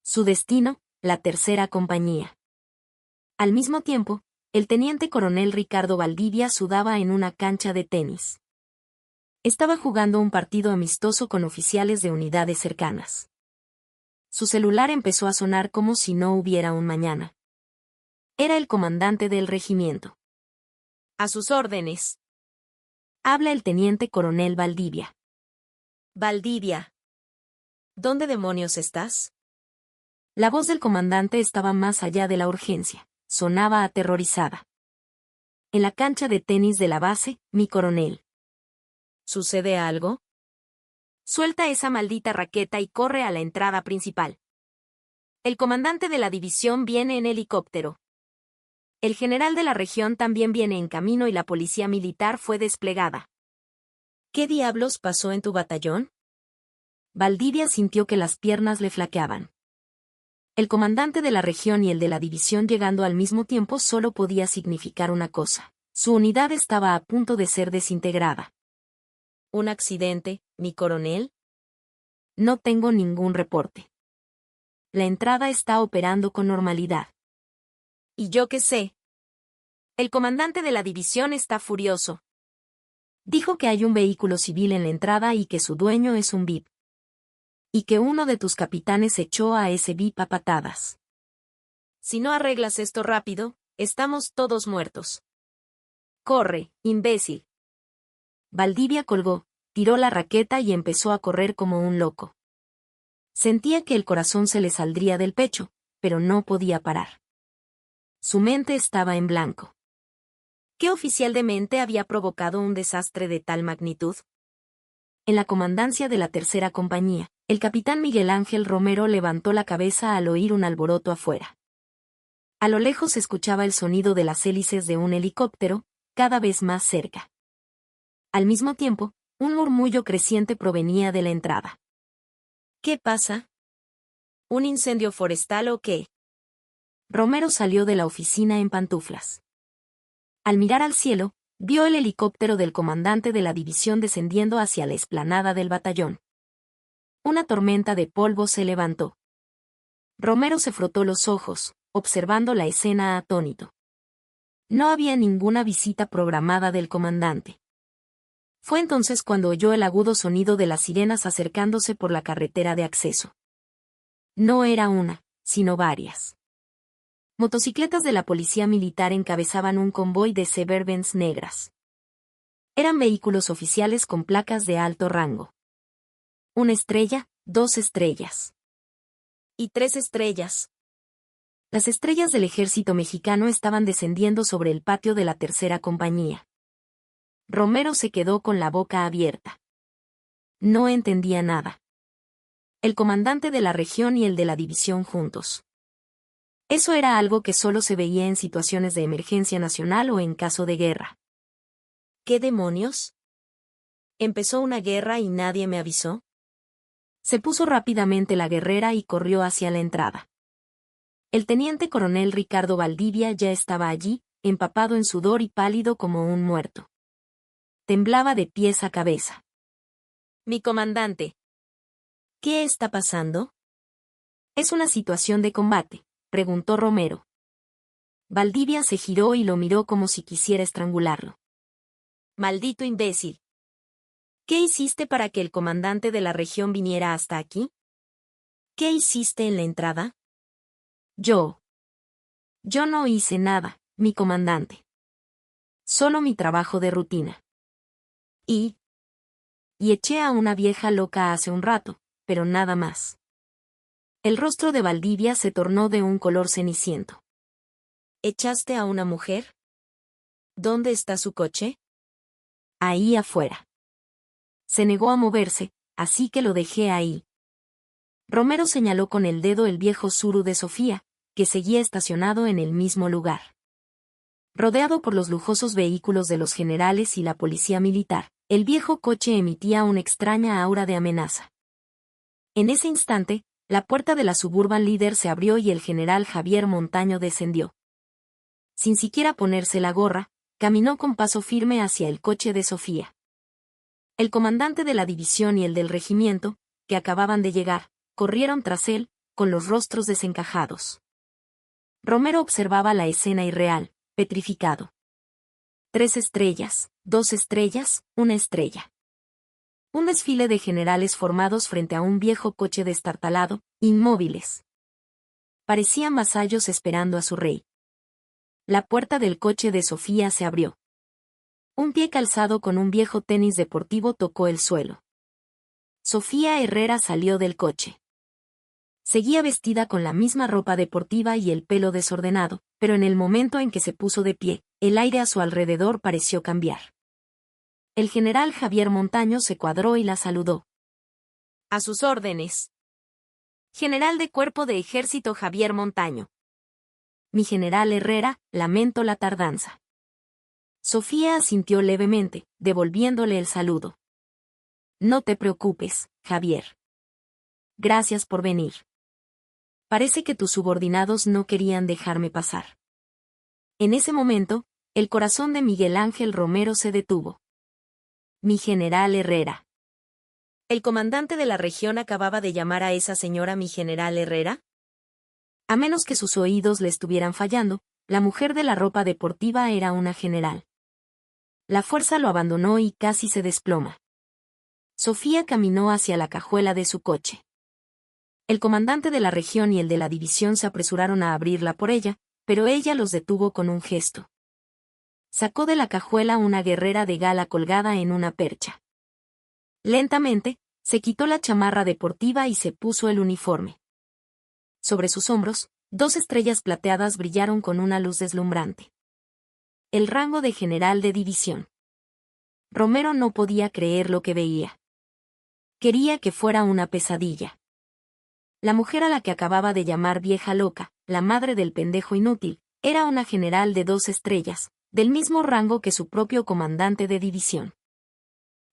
Su destino, la 3ª compañía. Al mismo tiempo, el teniente coronel Ricardo Valdivia sudaba en una cancha de tenis. Estaba jugando un partido amistoso con oficiales de unidades cercanas. Su celular empezó a sonar como si no hubiera un mañana. Era el comandante del regimiento. A sus órdenes. Habla el teniente coronel Valdivia. Valdivia. ¿Dónde demonios estás? La voz del comandante estaba más allá de la urgencia, sonaba aterrorizada. En la cancha de tenis de la base, mi coronel. ¿Sucede algo? Suelta esa maldita raqueta y corre a la entrada principal. El comandante de la división viene en helicóptero. El general de la región también viene en camino y la policía militar fue desplegada. ¿Qué diablos pasó en tu batallón? Valdivia sintió que las piernas le flaqueaban. El comandante de la región y el de la división llegando al mismo tiempo solo podía significar una cosa. Su unidad estaba a punto de ser desintegrada. ¿Un accidente, mi coronel? No tengo ningún reporte. La entrada está operando con normalidad. ¿Y yo qué sé? El comandante de la división está furioso. Dijo que hay un vehículo civil en la entrada y que su dueño es un VIP. Y que uno de tus capitanes echó a ese VIP a patadas. Si no arreglas esto rápido, estamos todos muertos. Corre, imbécil. Valdivia colgó, tiró la raqueta y empezó a correr como un loco. Sentía que el corazón se le saldría del pecho, pero no podía parar. Su mente estaba en blanco. ¿Qué oficial de mente había provocado un desastre de tal magnitud? En la comandancia de la tercera compañía, el capitán Miguel Ángel Romero levantó la cabeza al oír un alboroto afuera. A lo lejos se escuchaba el sonido de las hélices de un helicóptero, cada vez más cerca. Al mismo tiempo, un murmullo creciente provenía de la entrada. ¿Qué pasa? ¿Un incendio forestal o qué? Romero salió de la oficina en pantuflas. Al mirar al cielo, vio el helicóptero del comandante de la división descendiendo hacia la explanada del batallón. Una tormenta de polvo se levantó. Romero se frotó los ojos, observando la escena atónito. No había ninguna visita programada del comandante. Fue entonces cuando oyó el agudo sonido de las sirenas acercándose por la carretera de acceso. No era una, sino varias. Motocicletas de la policía militar encabezaban un convoy de Suburbans negras. Eran vehículos oficiales con placas de alto rango. 1 estrella, 2 estrellas. Y 3 estrellas. Las estrellas del ejército mexicano estaban descendiendo sobre el patio de la tercera compañía. Romero se quedó con la boca abierta. No entendía nada. El comandante de la región y el de la división juntos. Eso era algo que solo se veía en situaciones de emergencia nacional o en caso de guerra. ¿Qué demonios? ¿Empezó una guerra y nadie me avisó? Se puso rápidamente la guerrera y corrió hacia la entrada. El teniente coronel Ricardo Valdivia ya estaba allí, empapado en sudor y pálido como un muerto. Temblaba de pies a cabeza. Mi comandante. ¿Qué está pasando? Es una situación de combate, preguntó Romero. Valdivia se giró y lo miró como si quisiera estrangularlo. Maldito imbécil. ¿Qué hiciste para que el comandante de la región viniera hasta aquí? ¿Qué hiciste en la entrada? Yo no hice nada, mi comandante. Solo mi trabajo de rutina. Y eché a una vieja loca hace un rato, pero nada más. El rostro de Valdivia se tornó de un color ceniciento. ¿Echaste a una mujer? ¿Dónde está su coche? Ahí afuera. Se negó a moverse, así que lo dejé ahí. Romero señaló con el dedo el viejo Tsuru de Sofía, que seguía estacionado en el mismo lugar. Rodeado por los lujosos vehículos de los generales y la policía militar, el viejo coche emitía una extraña aura de amenaza. En ese instante, la puerta de la Suburban Líder se abrió y el general Javier Montaño descendió. Sin siquiera ponerse la gorra, caminó con paso firme hacia el coche de Sofía. El comandante de la división y el del regimiento, que acababan de llegar, corrieron tras él, con los rostros desencajados. Romero observaba la escena irreal, petrificado. 3 estrellas, 2 estrellas, 1 estrella. Un desfile de generales formados frente a un viejo coche destartalado, inmóviles. Parecían vasallos esperando a su rey. La puerta del coche de Sofía se abrió. Un pie calzado con un viejo tenis deportivo tocó el suelo. Sofía Herrera salió del coche. Seguía vestida con la misma ropa deportiva y el pelo desordenado, pero en el momento en que se puso de pie, el aire a su alrededor pareció cambiar. El general Javier Montaño se cuadró y la saludó. A sus órdenes. General de Cuerpo de Ejército Javier Montaño. Mi general Herrera, lamento la tardanza. Sofía asintió levemente, devolviéndole el saludo. No te preocupes, Javier. Gracias por venir. Parece que tus subordinados no querían dejarme pasar. En ese momento, el corazón de Miguel Ángel Romero se detuvo. Mi general Herrera. ¿El comandante de la región acababa de llamar a esa señora mi general Herrera? A menos que sus oídos le estuvieran fallando, la mujer de la ropa deportiva era una general. La fuerza lo abandonó y casi se desploma. Sofía caminó hacia la cajuela de su coche. El comandante de la región y el de la división se apresuraron a abrirla por ella, pero ella los detuvo con un gesto. Sacó de la cajuela una guerrera de gala colgada en una percha. Lentamente, se quitó la chamarra deportiva y se puso el uniforme. Sobre sus hombros, 2 estrellas plateadas brillaron con una luz deslumbrante. El rango de general de división. Romero no podía creer lo que veía. Quería que fuera una pesadilla. La mujer a la que acababa de llamar vieja loca, la madre del pendejo inútil, era una general de 2 estrellas, del mismo rango que su propio comandante de división.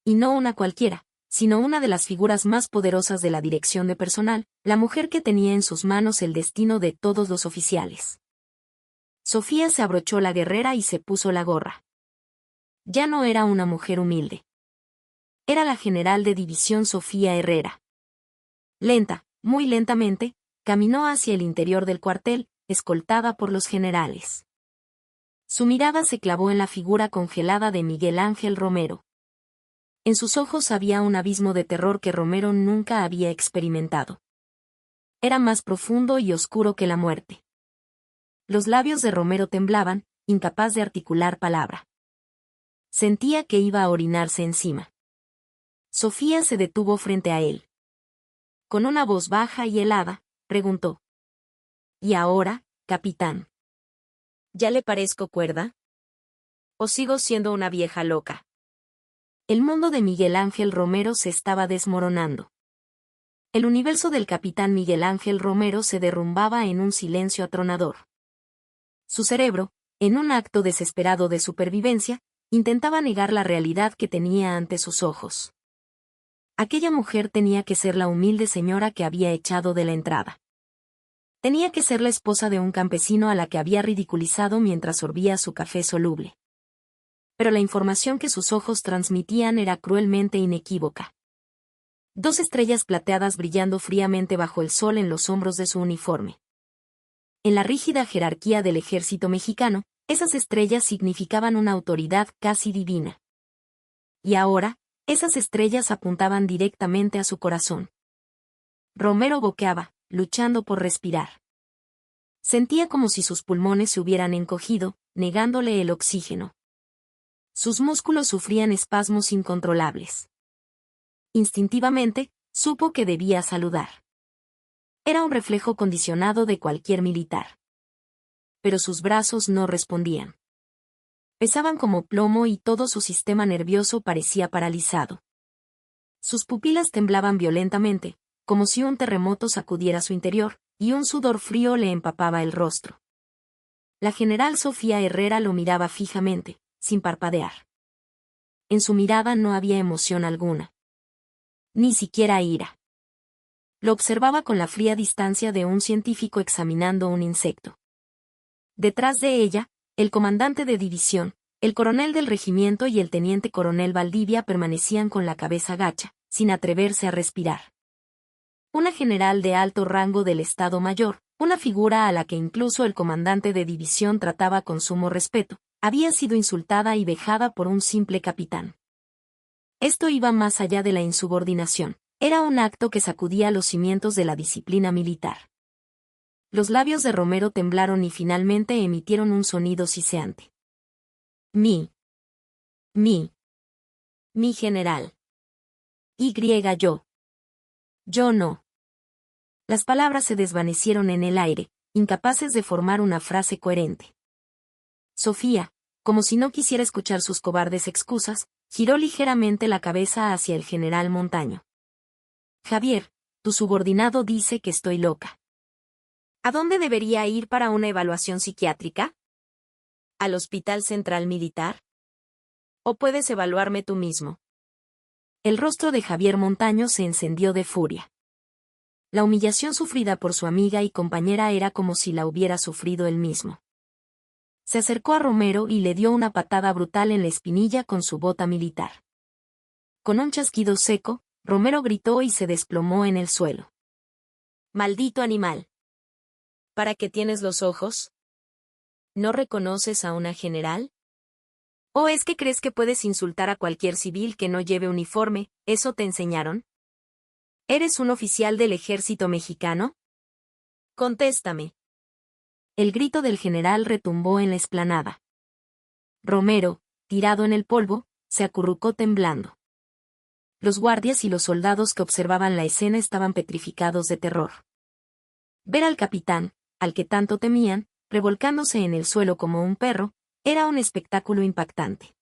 Y no una cualquiera, sino una de las figuras más poderosas de la dirección de personal, la mujer que tenía en sus manos el destino de todos los oficiales. Sofía se abrochó la guerrera y se puso la gorra. Ya no era una mujer humilde. Era la general de división Sofía Herrera. Lenta, muy lentamente, caminó hacia el interior del cuartel, escoltada por los generales. Su mirada se clavó en la figura congelada de Miguel Ángel Romero. En sus ojos había un abismo de terror que Romero nunca había experimentado. Era más profundo y oscuro que la muerte. Los labios de Romero temblaban, incapaz de articular palabra. Sentía que iba a orinarse encima. Sofía se detuvo frente a él. Con una voz baja y helada, preguntó. ¿Y ahora, capitán? ¿Ya le parezco cuerda? ¿O sigo siendo una vieja loca? El mundo de Miguel Ángel Romero se estaba desmoronando. El universo del capitán Miguel Ángel Romero se derrumbaba en un silencio atronador. Su cerebro, en un acto desesperado de supervivencia, intentaba negar la realidad que tenía ante sus ojos. Aquella mujer tenía que ser la humilde señora que había echado de la entrada. Tenía que ser la esposa de un campesino a la que había ridiculizado mientras sorbía su café soluble. Pero la información que sus ojos transmitían era cruelmente inequívoca. 2 estrellas plateadas brillando fríamente bajo el sol en los hombros de su uniforme. En la rígida jerarquía del ejército mexicano, esas estrellas significaban una autoridad casi divina. Y ahora, esas estrellas apuntaban directamente a su corazón. Romero boqueaba, luchando por respirar. Sentía como si sus pulmones se hubieran encogido, negándole el oxígeno. Sus músculos sufrían espasmos incontrolables. Instintivamente, supo que debía saludar. Era un reflejo condicionado de cualquier militar. Pero sus brazos no respondían. Pesaban como plomo y todo su sistema nervioso parecía paralizado. Sus pupilas temblaban violentamente, como si un terremoto sacudiera su interior, y un sudor frío le empapaba el rostro. La general Sofía Herrera lo miraba fijamente, sin parpadear. En su mirada no había emoción alguna. Ni siquiera ira. Lo observaba con la fría distancia de un científico examinando un insecto. Detrás de ella, el comandante de división, el coronel del regimiento y el teniente coronel Valdivia permanecían con la cabeza gacha, sin atreverse a respirar. Una general de alto rango del Estado Mayor, una figura a la que incluso el comandante de división trataba con sumo respeto, había sido insultada y vejada por un simple capitán. Esto iba más allá de la insubordinación, era un acto que sacudía los cimientos de la disciplina militar. Los labios de Romero temblaron y finalmente emitieron un sonido siseante. Mi general. Yo no. Las palabras se desvanecieron en el aire, incapaces de formar una frase coherente. Sofía, como si no quisiera escuchar sus cobardes excusas, giró ligeramente la cabeza hacia el general Montaño. Javier, tu subordinado dice que estoy loca. ¿A dónde debería ir para una evaluación psiquiátrica? ¿Al Hospital Central Militar? ¿O puedes evaluarme tú mismo? El rostro de Javier Montaño se encendió de furia. La humillación sufrida por su amiga y compañera era como si la hubiera sufrido él mismo. Se acercó a Romero y le dio una patada brutal en la espinilla con su bota militar. Con un chasquido seco, Romero gritó y se desplomó en el suelo. ¡Maldito animal! ¿Para qué tienes los ojos? ¿No reconoces a una general? ¿O es que crees que puedes insultar a cualquier civil que no lleve uniforme? ¿Eso te enseñaron? ¿Eres un oficial del ejército mexicano? Contéstame. El grito del general retumbó en la explanada. Romero, tirado en el polvo, se acurrucó temblando. Los guardias y los soldados que observaban la escena estaban petrificados de terror. Ver al capitán, al que tanto temían, revolcándose en el suelo como un perro, era un espectáculo impactante.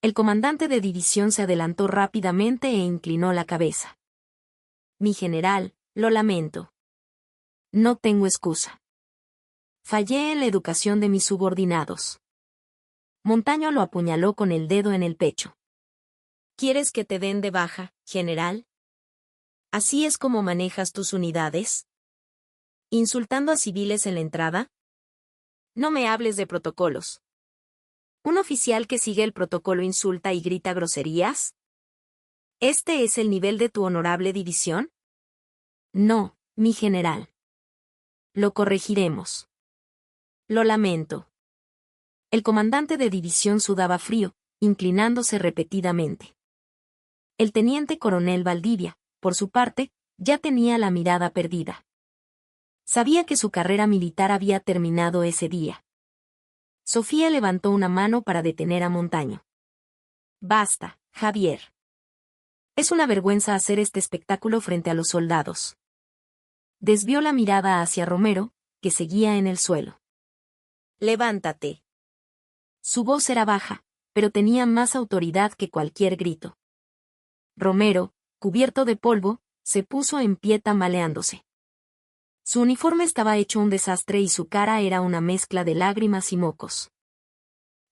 El comandante de división se adelantó rápidamente e inclinó la cabeza. Mi general, lo lamento. No tengo excusa. Fallé en la educación de mis subordinados. Montaño lo apuñaló con el dedo en el pecho. ¿Quieres que te den de baja, general? ¿Así es como manejas tus unidades? ¿Insultando a civiles en la entrada? No me hables de protocolos. ¿Un oficial que sigue el protocolo insulta y grita groserías? ¿Este es el nivel de tu honorable división? No, mi general. Lo corregiremos. Lo lamento. El comandante de división sudaba frío, inclinándose repetidamente. El teniente coronel Valdivia, por su parte, ya tenía la mirada perdida. Sabía que su carrera militar había terminado ese día. Sofía levantó una mano para detener a Montaño. Basta, Javier. Es una vergüenza hacer este espectáculo frente a los soldados. Desvió la mirada hacia Romero, que seguía en el suelo. Levántate. Su voz era baja, pero tenía más autoridad que cualquier grito. Romero, cubierto de polvo, se puso en pie tambaleándose. Su uniforme estaba hecho un desastre y su cara era una mezcla de lágrimas y mocos.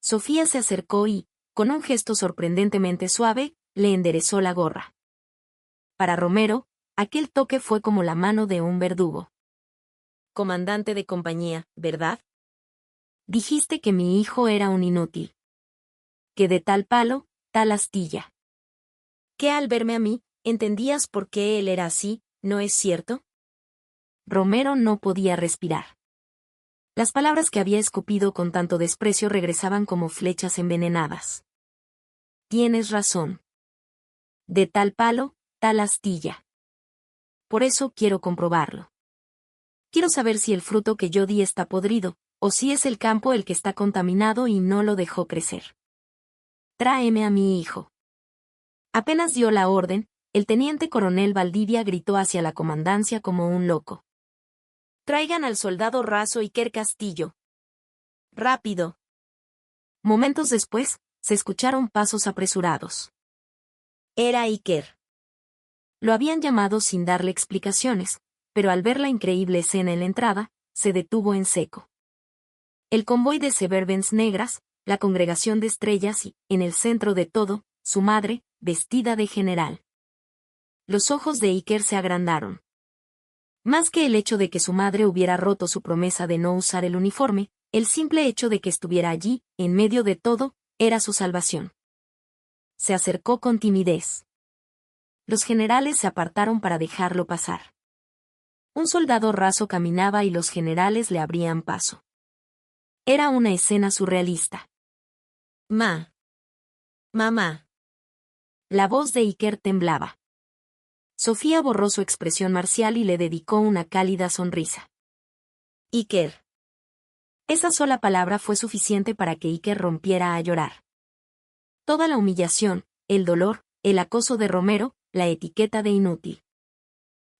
Sofía se acercó y, con un gesto sorprendentemente suave, le enderezó la gorra. Para Romero, aquel toque fue como la mano de un verdugo. Comandante de compañía, ¿verdad? Dijiste que mi hijo era un inútil. Que de tal palo, tal astilla. Que al verme a mí, entendías por qué él era así, ¿no es cierto? Romero no podía respirar. Las palabras que había escupido con tanto desprecio regresaban como flechas envenenadas. Tienes razón. De tal palo, tal astilla. Por eso quiero comprobarlo. Quiero saber si el fruto que yo di está podrido, o si es el campo el que está contaminado y no lo dejó crecer. Tráeme a mi hijo. Apenas dio la orden, el teniente coronel Valdivia gritó hacia la comandancia como un loco. Traigan al soldado Raso Iker Castillo. Rápido. Momentos después, se escucharon pasos apresurados. Era Iker. Lo habían llamado sin darle explicaciones, pero al ver la increíble escena en la entrada, se detuvo en seco. El convoy de Severbens negras, la congregación de estrellas y, en el centro de todo, su madre, vestida de general. Los ojos de Iker se agrandaron. Más que el hecho de que su madre hubiera roto su promesa de no usar el uniforme, el simple hecho de que estuviera allí, en medio de todo, era su salvación. Se acercó con timidez. Los generales se apartaron para dejarlo pasar. Un soldado raso caminaba y los generales le abrían paso. Era una escena surrealista. Mamá. La voz de Iker temblaba. Sofía borró su expresión marcial y le dedicó una cálida sonrisa. Iker. Esa sola palabra fue suficiente para que Iker rompiera a llorar. Toda la humillación, el dolor, el acoso de Romero, la etiqueta de inútil.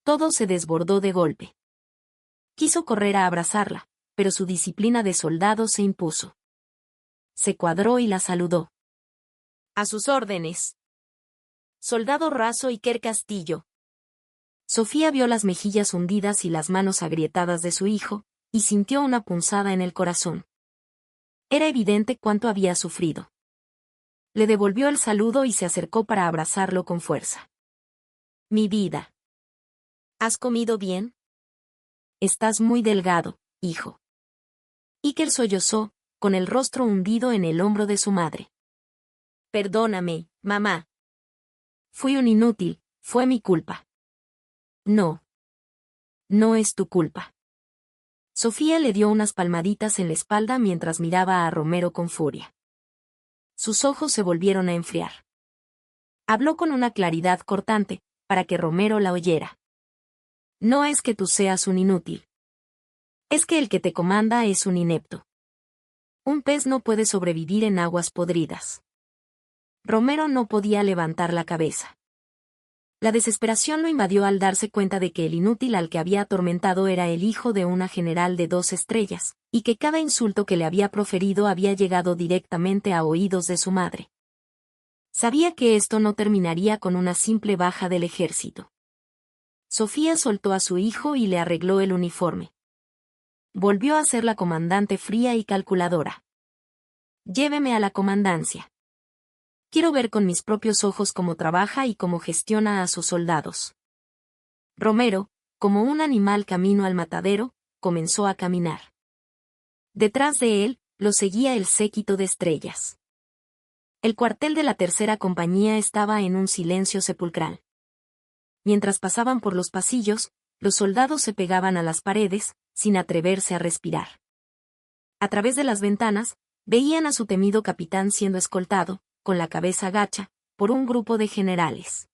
Todo se desbordó de golpe. Quiso correr a abrazarla, pero su disciplina de soldado se impuso. Se cuadró y la saludó. A sus órdenes. Soldado Raso Iker Castillo. Sofía vio las mejillas hundidas y las manos agrietadas de su hijo, y sintió una punzada en el corazón. Era evidente cuánto había sufrido. Le devolvió el saludo y se acercó para abrazarlo con fuerza. Mi vida. ¿Has comido bien? Estás muy delgado, hijo. Iker sollozó, con el rostro hundido en el hombro de su madre. Perdóname, mamá. Fui un inútil, fue mi culpa. No. No es tu culpa. Sofía le dio unas palmaditas en la espalda mientras miraba a Romero con furia. Sus ojos se volvieron a enfriar. Habló con una claridad cortante, para que Romero la oyera. No es que tú seas un inútil. Es que el que te comanda es un inepto. Un pez no puede sobrevivir en aguas podridas. Romero no podía levantar la cabeza. La desesperación lo invadió al darse cuenta de que el inútil al que había atormentado era el hijo de una general de 2 estrellas, y que cada insulto que le había proferido había llegado directamente a oídos de su madre. Sabía que esto no terminaría con una simple baja del ejército. Sofía soltó a su hijo y le arregló el uniforme. Volvió a ser la comandante fría y calculadora. Lléveme a la comandancia. Quiero ver con mis propios ojos cómo trabaja y cómo gestiona a sus soldados. Romero, como un animal camino al matadero, comenzó a caminar. Detrás de él, lo seguía el séquito de estrellas. El cuartel de la tercera compañía estaba en un silencio sepulcral. Mientras pasaban por los pasillos, los soldados se pegaban a las paredes, sin atreverse a respirar. A través de las ventanas, veían a su temido capitán siendo escoltado, con la cabeza gacha, por un grupo de generales.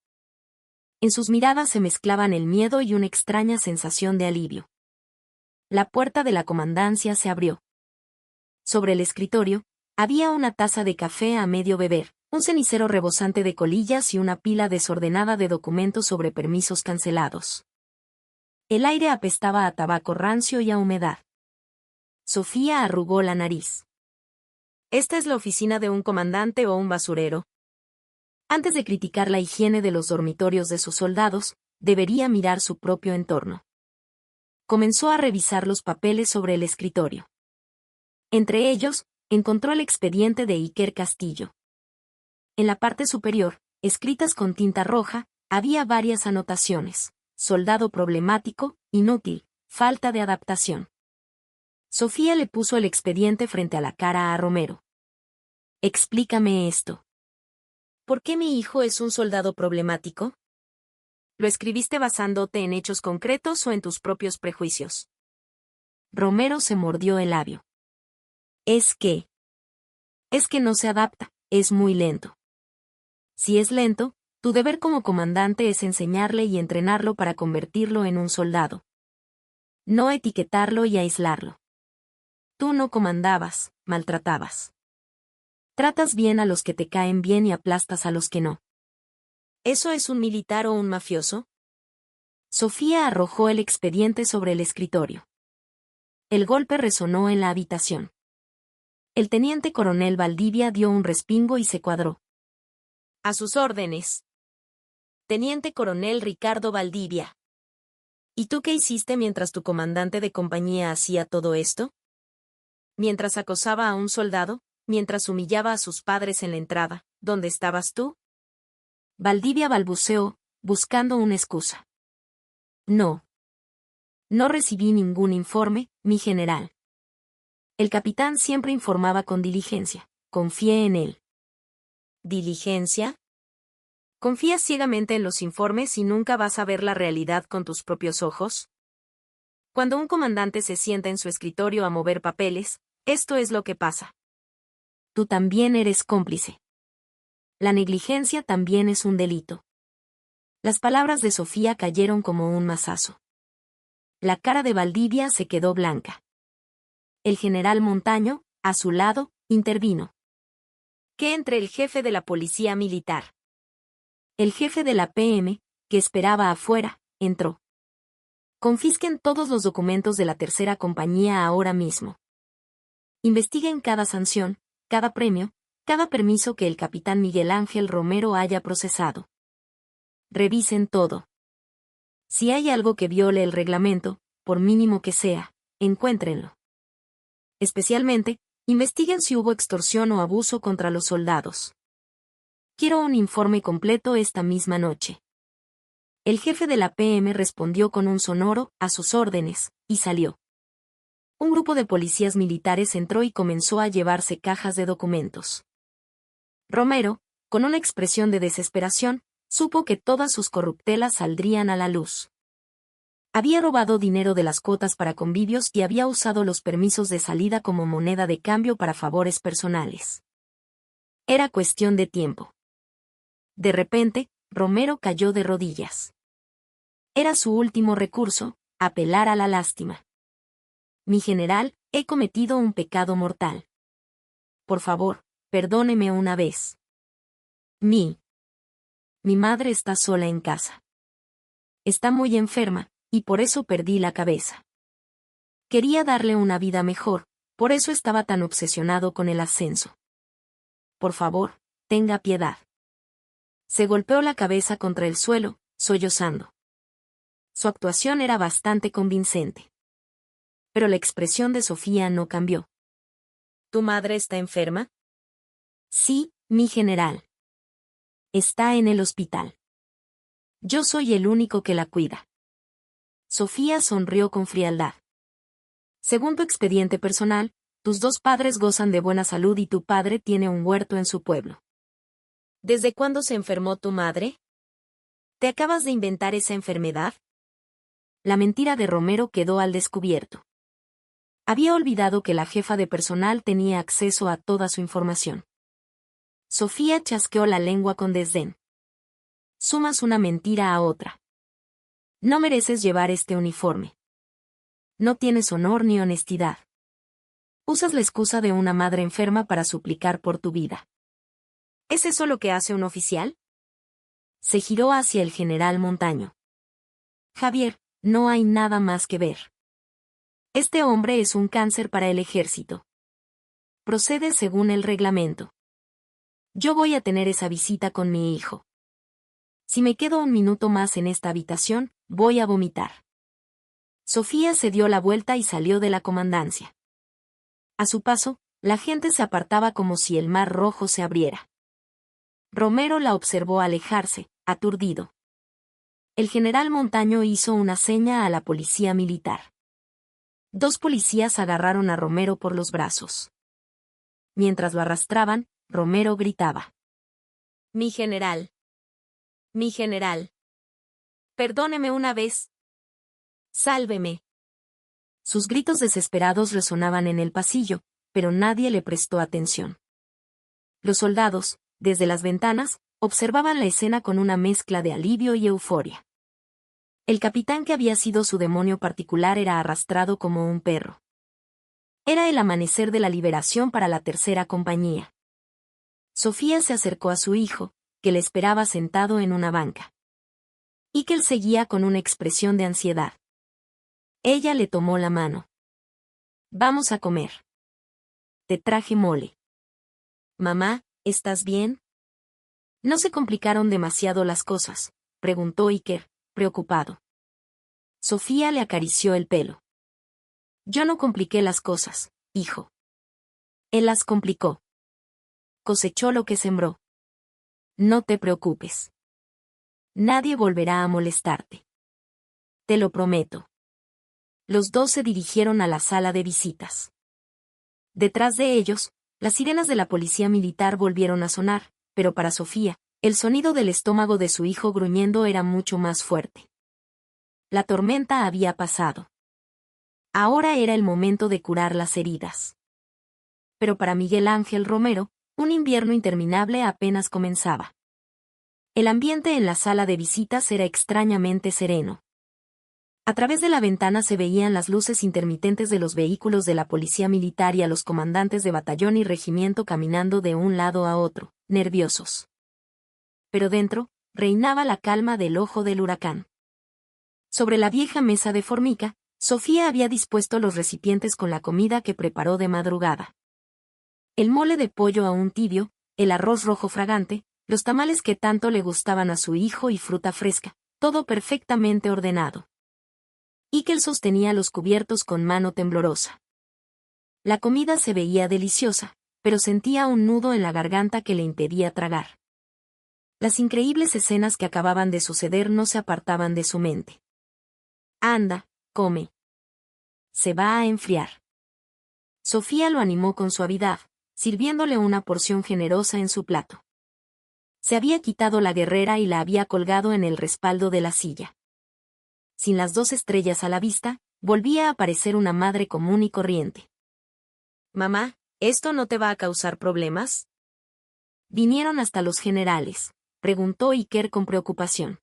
En sus miradas se mezclaban el miedo y una extraña sensación de alivio. La puerta de la comandancia se abrió. Sobre el escritorio, había una taza de café a medio beber, un cenicero rebosante de colillas y una pila desordenada de documentos sobre permisos cancelados. El aire apestaba a tabaco rancio y a humedad. Sofía arrugó la nariz. ¿Esta es la oficina de un comandante o un basurero? Antes de criticar la higiene de los dormitorios de sus soldados, debería mirar su propio entorno. Comenzó a revisar los papeles sobre el escritorio. Entre ellos, encontró el expediente de Iker Castillo. En la parte superior, escritas con tinta roja, había varias anotaciones: soldado problemático, inútil, falta de adaptación. Sofía le puso el expediente frente a la cara a Romero. Explícame esto. ¿Por qué mi hijo es un soldado problemático? ¿Lo escribiste basándote en hechos concretos o en tus propios prejuicios? Romero se mordió el labio. Es que no se adapta, es muy lento. Si es lento, tu deber como comandante es enseñarle y entrenarlo para convertirlo en un soldado. No etiquetarlo y aislarlo. Tú no comandabas, maltratabas. Tratas bien a los que te caen bien y aplastas a los que no. ¿Eso es un militar o un mafioso? Sofía arrojó el expediente sobre el escritorio. El golpe resonó en la habitación. El teniente coronel Valdivia dio un respingo y se cuadró. A sus órdenes. Teniente coronel Ricardo Valdivia. ¿Y tú qué hiciste mientras tu comandante de compañía hacía todo esto? Mientras acosaba a un soldado, mientras humillaba a sus padres en la entrada, ¿dónde estabas tú? Valdivia balbuceó, buscando una excusa. No. No recibí ningún informe, mi general. El capitán siempre informaba con diligencia. Confié en él. ¿Diligencia? ¿Confías ciegamente en los informes y nunca vas a ver la realidad con tus propios ojos? Cuando un comandante se sienta en su escritorio a mover papeles, esto es lo que pasa. Tú también eres cómplice. La negligencia también es un delito. Las palabras de Sofía cayeron como un mazazo. La cara de Valdivia se quedó blanca. El general Montaño, a su lado, intervino. ¿Qué entre el jefe de la policía militar? El jefe de la PM, que esperaba afuera, entró. Confisquen todos los documentos de la tercera compañía ahora mismo. Investiguen cada sanción, cada premio, cada permiso que el capitán Miguel Ángel Romero haya procesado. Revisen todo. Si hay algo que viole el reglamento, por mínimo que sea, encuéntrenlo. Especialmente, investiguen si hubo extorsión o abuso contra los soldados. Quiero un informe completo esta misma noche. El jefe de la PM respondió con un sonoro, a sus órdenes, y salió. Un grupo de policías militares entró y comenzó a llevarse cajas de documentos. Romero, con una expresión de desesperación, supo que todas sus corruptelas saldrían a la luz. Había robado dinero de las cuotas para convivios y había usado los permisos de salida como moneda de cambio para favores personales. Era cuestión de tiempo. De repente, Romero cayó de rodillas. Era su último recurso, apelar a la lástima. Mi general, he cometido un pecado mortal. Por favor, perdóneme una vez. Mi madre está sola en casa. Está muy enferma, y por eso perdí la cabeza. Quería darle una vida mejor, por eso estaba tan obsesionado con el ascenso. Por favor, tenga piedad. Se golpeó la cabeza contra el suelo, sollozando. Su actuación era bastante convincente. Pero la expresión de Sofía no cambió. ¿Tu madre está enferma? Sí, mi general. Está en el hospital. Yo soy el único que la cuida. Sofía sonrió con frialdad. Según tu expediente personal, tus dos padres gozan de buena salud y tu padre tiene un huerto en su pueblo. ¿Desde cuándo se enfermó tu madre? ¿Te acabas de inventar esa enfermedad? La mentira de Romero quedó al descubierto. Había olvidado que la jefa de personal tenía acceso a toda su información. Sofía chasqueó la lengua con desdén. Sumas una mentira a otra. No mereces llevar este uniforme. No tienes honor ni honestidad. Usas la excusa de una madre enferma para suplicar por tu vida. ¿Es eso lo que hace un oficial? Se giró hacia el general Montaño. Javier, no hay nada más que ver. Este hombre es un cáncer para el ejército. Procede según el reglamento. Yo voy a tener esa visita con mi hijo. Si me quedo un minuto más en esta habitación, voy a vomitar. Sofía se dio la vuelta y salió de la comandancia. A su paso, la gente se apartaba como si el mar rojo se abriera. Romero la observó alejarse, aturdido. El general Montaño hizo una seña a la policía militar. Dos policías agarraron a Romero por los brazos. Mientras lo arrastraban, Romero gritaba. Mi general. Mi general. Perdóneme una vez. Sálveme. Sus gritos desesperados resonaban en el pasillo, pero nadie le prestó atención. Los soldados, desde las ventanas, observaban la escena con una mezcla de alivio y euforia. El capitán que había sido su demonio particular era arrastrado como un perro. Era el amanecer de la liberación para la tercera compañía. Sofía se acercó a su hijo, que le esperaba sentado en una banca. Iker seguía con una expresión de ansiedad. Ella le tomó la mano. Vamos a comer. Te traje mole. Mamá, ¿estás bien? ¿No se complicaron demasiado las cosas?, preguntó Iker, preocupado. Sofía le acarició el pelo. Yo no compliqué las cosas, hijo. Él las complicó. Cosechó lo que sembró. No te preocupes. Nadie volverá a molestarte. Te lo prometo. Los dos se dirigieron a la sala de visitas. Detrás de ellos, las sirenas de la policía militar volvieron a sonar, pero para Sofía, el sonido del estómago de su hijo gruñendo era mucho más fuerte. La tormenta había pasado. Ahora era el momento de curar las heridas. Pero para Miguel Ángel Romero, un invierno interminable apenas comenzaba. El ambiente en la sala de visitas era extrañamente sereno. A través de la ventana se veían las luces intermitentes de los vehículos de la policía militar y a los comandantes de batallón y regimiento caminando de un lado a otro, nerviosos. Pero dentro, reinaba la calma del ojo del huracán. Sobre la vieja mesa de formica, Sofía había dispuesto los recipientes con la comida que preparó de madrugada. El mole de pollo aún tibio, el arroz rojo fragante, los tamales que tanto le gustaban a su hijo y fruta fresca, todo perfectamente ordenado. Iker sostenía los cubiertos con mano temblorosa. La comida se veía deliciosa, pero sentía un nudo en la garganta que le impedía tragar. Las increíbles escenas que acababan de suceder no se apartaban de su mente. Anda, come. Se va a enfriar. Sofía lo animó con suavidad, sirviéndole una porción generosa en su plato. Se había quitado la guerrera y la había colgado en el respaldo de la silla. Sin las 2 estrellas a la vista, volvía a parecer una madre común y corriente. Mamá, ¿esto no te va a causar problemas? ¿Vinieron hasta los generales?, preguntó Iker con preocupación.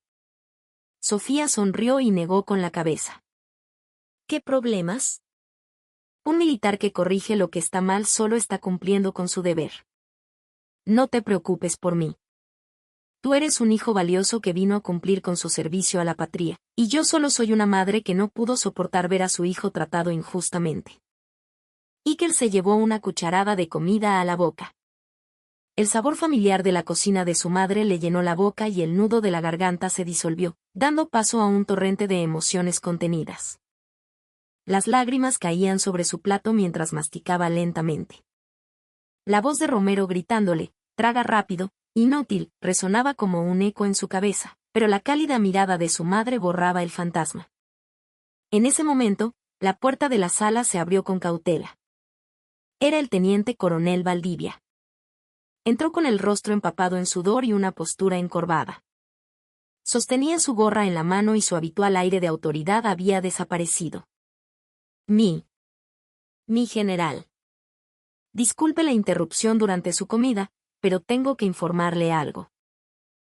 Sofía sonrió y negó con la cabeza. ¿Qué problemas? Un militar que corrige lo que está mal solo está cumpliendo con su deber. No te preocupes por mí. Tú eres un hijo valioso que vino a cumplir con su servicio a la patria, y yo solo soy una madre que no pudo soportar ver a su hijo tratado injustamente. Iker se llevó una cucharada de comida a la boca. El sabor familiar de la cocina de su madre le llenó la boca y el nudo de la garganta se disolvió, dando paso a un torrente de emociones contenidas. Las lágrimas caían sobre su plato mientras masticaba lentamente. La voz de Romero gritándole, «Traga rápido, inútil», resonaba como un eco en su cabeza, pero la cálida mirada de su madre borraba el fantasma. En ese momento, la puerta de la sala se abrió con cautela. Era el teniente coronel Valdivia. Entró con el rostro empapado en sudor y una postura encorvada. Sostenía su gorra en la mano y su habitual aire de autoridad había desaparecido. Mi general. Disculpe la interrupción durante su comida, pero tengo que informarle algo.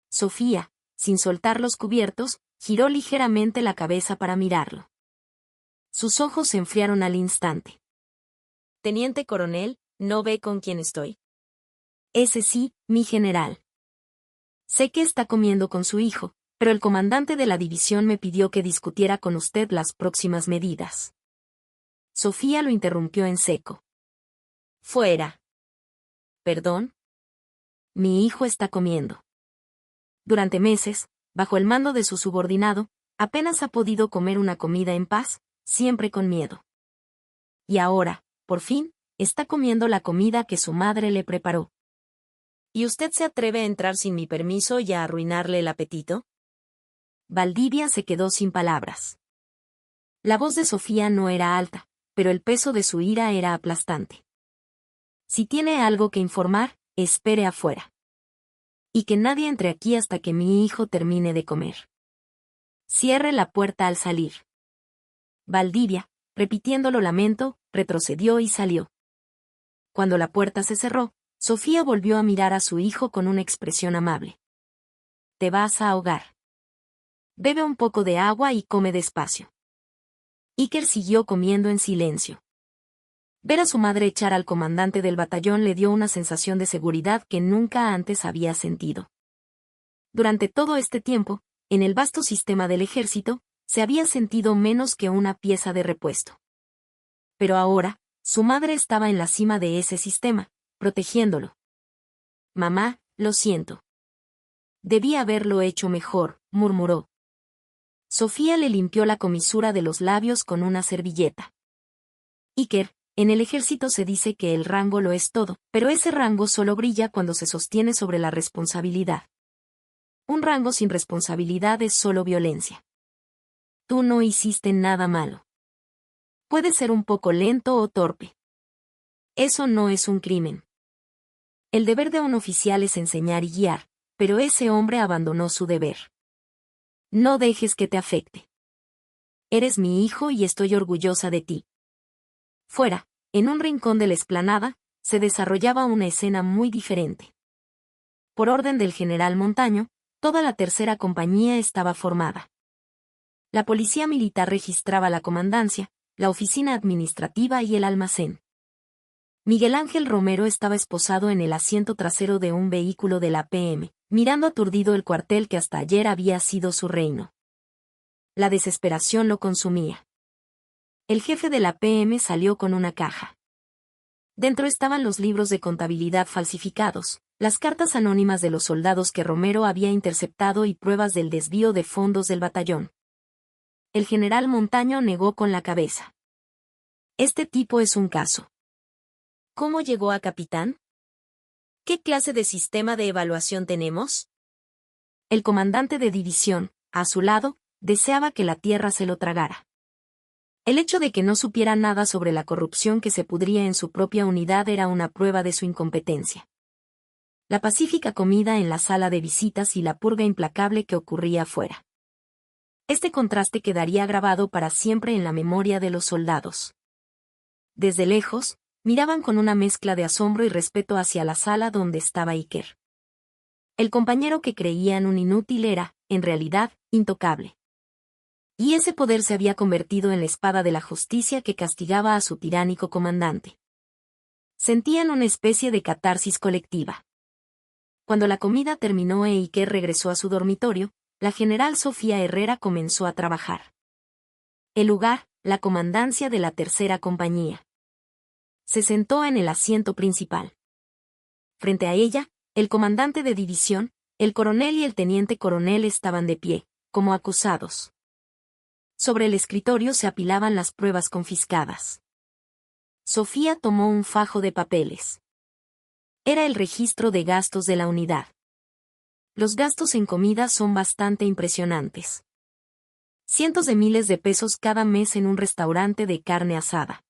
Sofía, sin soltar los cubiertos, giró ligeramente la cabeza para mirarlo. Sus ojos se enfriaron al instante. Teniente coronel, ¿no ve con quién estoy? Ese sí, mi general. Sé que está comiendo con su hijo, pero el comandante de la división me pidió que discutiera con usted las próximas medidas. Sofía lo interrumpió en seco. Fuera. ¿Perdón? Mi hijo está comiendo. Durante meses, bajo el mando de su subordinado, apenas ha podido comer una comida en paz, siempre con miedo. Y ahora, por fin, está comiendo la comida que su madre le preparó. ¿Y usted se atreve a entrar sin mi permiso y a arruinarle el apetito? Valdivia se quedó sin palabras. La voz de Sofía no era alta, pero el peso de su ira era aplastante. Si tiene algo que informar, espere afuera. Y que nadie entre aquí hasta que mi hijo termine de comer. Cierre la puerta al salir. Valdivia, repitiendo lo lamento, retrocedió y salió. Cuando la puerta se cerró, Sofía volvió a mirar a su hijo con una expresión amable. Te vas a ahogar. Bebe un poco de agua y come despacio. Iker siguió comiendo en silencio. Ver a su madre echar al comandante del batallón le dio una sensación de seguridad que nunca antes había sentido. Durante todo este tiempo, en el vasto sistema del ejército, se había sentido menos que una pieza de repuesto. Pero ahora, su madre estaba en la cima de ese sistema, protegiéndolo. Mamá, lo siento. Debí haberlo hecho mejor, murmuró. Sofía le limpió la comisura de los labios con una servilleta. Iker, en el ejército se dice que el rango lo es todo, pero ese rango solo brilla cuando se sostiene sobre la responsabilidad. Un rango sin responsabilidad es solo violencia. Tú no hiciste nada malo. Puedes ser un poco lento o torpe. Eso no es un crimen. El deber de un oficial es enseñar y guiar, pero ese hombre abandonó su deber. No dejes que te afecte. Eres mi hijo y estoy orgullosa de ti. Fuera, en un rincón de la explanada, se desarrollaba una escena muy diferente. Por orden del general Montaño, toda la tercera compañía estaba formada. La policía militar registraba la comandancia, la oficina administrativa y el almacén. Miguel Ángel Romero estaba esposado en el asiento trasero de un vehículo de la PM, mirando aturdido el cuartel que hasta ayer había sido su reino. La desesperación lo consumía. El jefe de la PM salió con una caja. Dentro estaban los libros de contabilidad falsificados, las cartas anónimas de los soldados que Romero había interceptado y pruebas del desvío de fondos del batallón. El general Montaño negó con la cabeza. Este tipo es un caso. ¿Cómo llegó a capitán? ¿Qué clase de sistema de evaluación tenemos? El comandante de división, a su lado, deseaba que la tierra se lo tragara. El hecho de que no supiera nada sobre la corrupción que se pudría en su propia unidad era una prueba de su incompetencia. La pacífica comida en la sala de visitas y la purga implacable que ocurría afuera. Este contraste quedaría grabado para siempre en la memoria de los soldados. Desde lejos, miraban con una mezcla de asombro y respeto hacia la sala donde estaba Iker. El compañero que creían un inútil era, en realidad, intocable. Y ese poder se había convertido en la espada de la justicia que castigaba a su tiránico comandante. Sentían una especie de catarsis colectiva. Cuando la comida terminó e Iker regresó a su dormitorio, la general Sofía Herrera comenzó a trabajar. El lugar, la comandancia de la tercera compañía. Se sentó en el asiento principal. Frente a ella, el comandante de división, el coronel y el teniente coronel estaban de pie, como acusados. Sobre el escritorio se apilaban las pruebas confiscadas. Sofía tomó un fajo de papeles. Era el registro de gastos de la unidad. Los gastos en comida son bastante impresionantes. Cientos de miles de pesos cada mes en un restaurante de carne asada.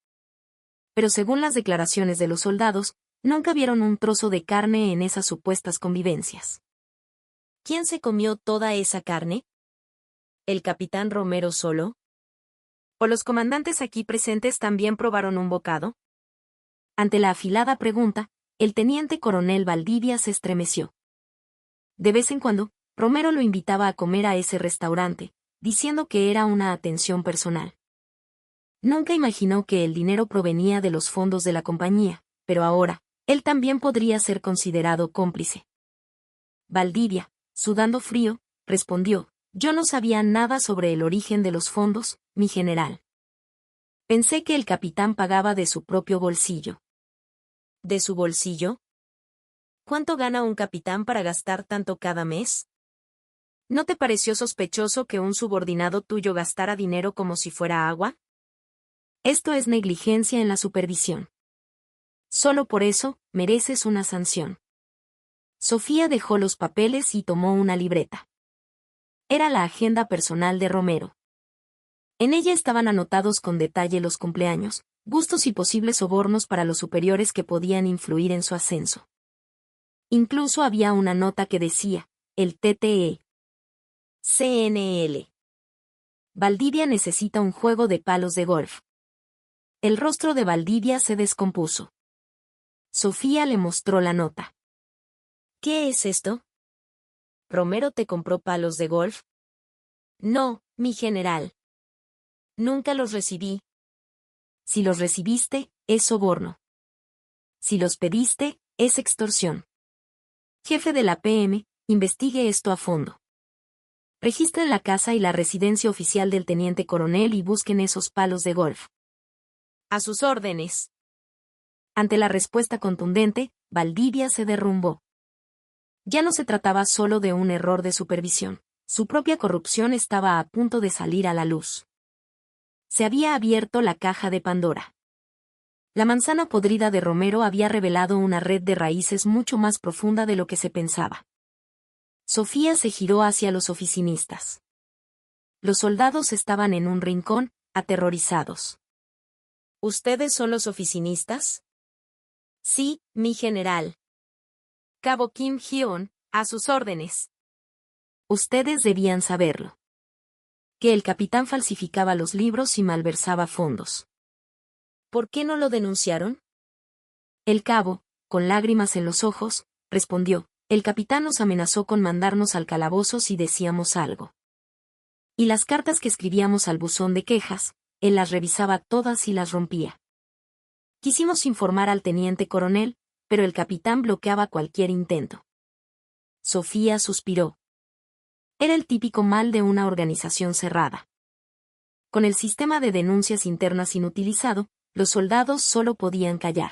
Pero según las declaraciones de los soldados, nunca vieron un trozo de carne en esas supuestas convivencias. ¿Quién se comió toda esa carne? ¿El capitán Romero solo? ¿O los comandantes aquí presentes también probaron un bocado? Ante la afilada pregunta, el teniente coronel Valdivia se estremeció. De vez en cuando, Romero lo invitaba a comer a ese restaurante, diciendo que era una atención personal. Nunca imaginó que el dinero provenía de los fondos de la compañía, pero ahora, él también podría ser considerado cómplice. Valdivia, sudando frío, respondió: «Yo no sabía nada sobre el origen de los fondos, mi general. Pensé que el capitán pagaba de su propio bolsillo». ¿De su bolsillo? ¿Cuánto gana un capitán para gastar tanto cada mes? ¿No te pareció sospechoso que un subordinado tuyo gastara dinero como si fuera agua? Esto es negligencia en la supervisión. Solo por eso, mereces una sanción. Sofía dejó los papeles y tomó una libreta. Era la agenda personal de Romero. En ella estaban anotados con detalle los cumpleaños, gustos y posibles sobornos para los superiores que podían influir en su ascenso. Incluso había una nota que decía: el TTE. CNL. Valdivia necesita un juego de palos de golf. El rostro de Valdivia se descompuso. Sofía le mostró la nota. ¿Qué es esto? ¿Romero te compró palos de golf? No, mi general. Nunca los recibí. Si los recibiste, es soborno. Si los pediste, es extorsión. Jefe de la PM, investigue esto a fondo. Registren la casa y la residencia oficial del teniente coronel y busquen esos palos de golf. A sus órdenes. Ante la respuesta contundente, Valdivia se derrumbó. Ya no se trataba solo de un error de supervisión. Su propia corrupción estaba a punto de salir a la luz. Se había abierto la caja de Pandora. La manzana podrida de Romero había revelado una red de raíces mucho más profunda de lo que se pensaba. Sofía se giró hacia los oficinistas. Los soldados estaban en un rincón, aterrorizados. ¿Ustedes son los oficinistas? Sí, mi general. Cabo Kim Hyun, a sus órdenes. Ustedes debían saberlo. Que el capitán falsificaba los libros y malversaba fondos. ¿Por qué no lo denunciaron? El cabo, con lágrimas en los ojos, respondió: el capitán nos amenazó con mandarnos al calabozo si decíamos algo. Y las cartas que escribíamos al buzón de quejas, él las revisaba todas y las rompía. Quisimos informar al teniente coronel, pero el capitán bloqueaba cualquier intento. Sofía suspiró. Era el típico mal de una organización cerrada. Con el sistema de denuncias internas inutilizado, los soldados solo podían callar.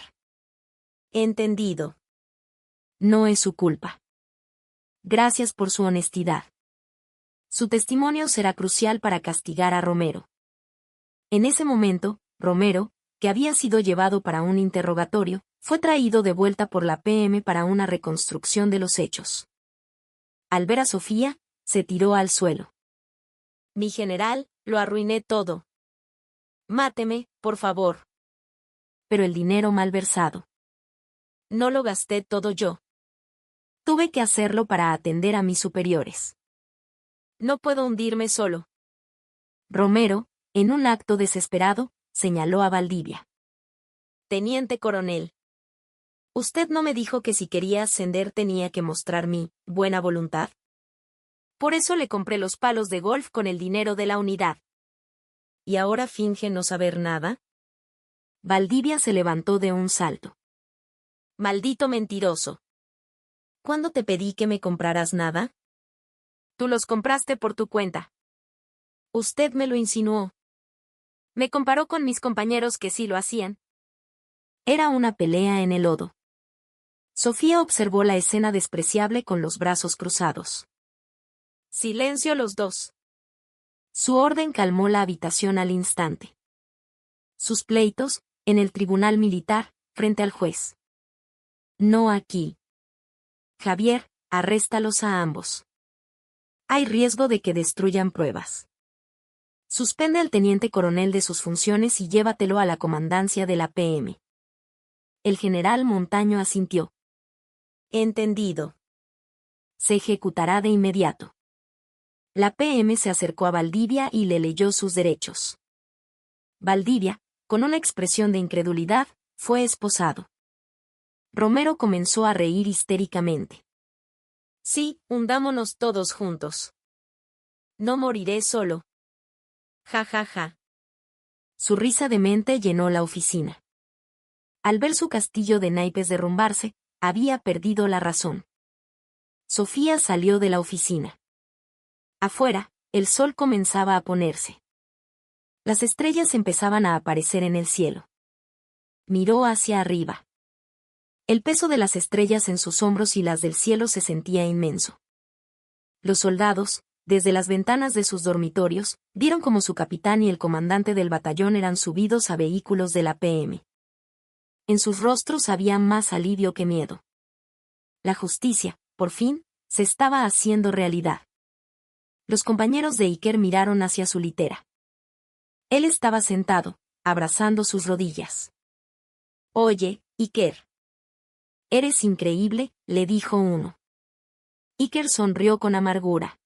Entendido. No es su culpa. Gracias por su honestidad. Su testimonio será crucial para castigar a Romero. En ese momento, Romero, que había sido llevado para un interrogatorio, fue traído de vuelta por la PM para una reconstrucción de los hechos. Al ver a Sofía, se tiró al suelo. Mi general, lo arruiné todo. Máteme, por favor. Pero el dinero malversado. No lo gasté todo yo. Tuve que hacerlo para atender a mis superiores. No puedo hundirme solo. Romero, en un acto desesperado, señaló a Valdivia. Teniente coronel. Usted no me dijo que si quería ascender tenía que mostrar mi buena voluntad. Por eso le compré los palos de golf con el dinero de la unidad. ¿Y ahora finge no saber nada? Valdivia se levantó de un salto. Maldito mentiroso. ¿Cuándo te pedí que me compraras nada? Tú los compraste por tu cuenta. Usted me lo insinuó. Me comparó con mis compañeros que sí lo hacían. Era una pelea en el lodo. Sofía observó la escena despreciable con los brazos cruzados. Silencio los dos. Su orden calmó la habitación al instante. Sus pleitos, en el tribunal militar, frente al juez. No aquí. Javier, arréstalos a ambos. Hay riesgo de que destruyan pruebas. Suspende al teniente coronel de sus funciones y llévatelo a la comandancia de la PM. El general Montaño asintió. Entendido. Se ejecutará de inmediato. La PM se acercó a Valdivia y le leyó sus derechos. Valdivia, con una expresión de incredulidad, fue esposado. Romero comenzó a reír histéricamente. Sí, hundámonos todos juntos. No moriré solo. Ja ja ja. Su risa demente llenó la oficina. Al ver su castillo de naipes derrumbarse, había perdido la razón. Sofía salió de la oficina. Afuera, el sol comenzaba a ponerse. Las estrellas empezaban a aparecer en el cielo. Miró hacia arriba. El peso de las estrellas en sus hombros y las del cielo se sentía inmenso. Los soldados, desde las ventanas de sus dormitorios, vieron como su capitán y el comandante del batallón eran subidos a vehículos de la PM. En sus rostros había más alivio que miedo. La justicia, por fin, se estaba haciendo realidad. Los compañeros de Iker miraron hacia su litera. Él estaba sentado, abrazando sus rodillas. Oye, Iker. Eres increíble, le dijo uno. Iker sonrió con amargura.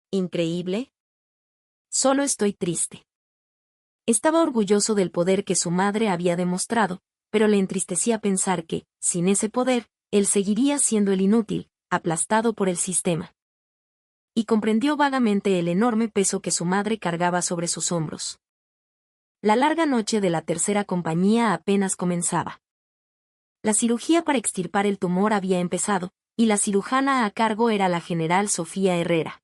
¿Increíble? Solo estoy triste. Estaba orgulloso del poder que su madre había demostrado, pero le entristecía pensar que, sin ese poder, él seguiría siendo el inútil, aplastado por el sistema. Y comprendió vagamente el enorme peso que su madre cargaba sobre sus hombros. La larga noche de la tercera compañía apenas comenzaba. La cirugía para extirpar el tumor había empezado, y la cirujana a cargo era la general Sofía Herrera.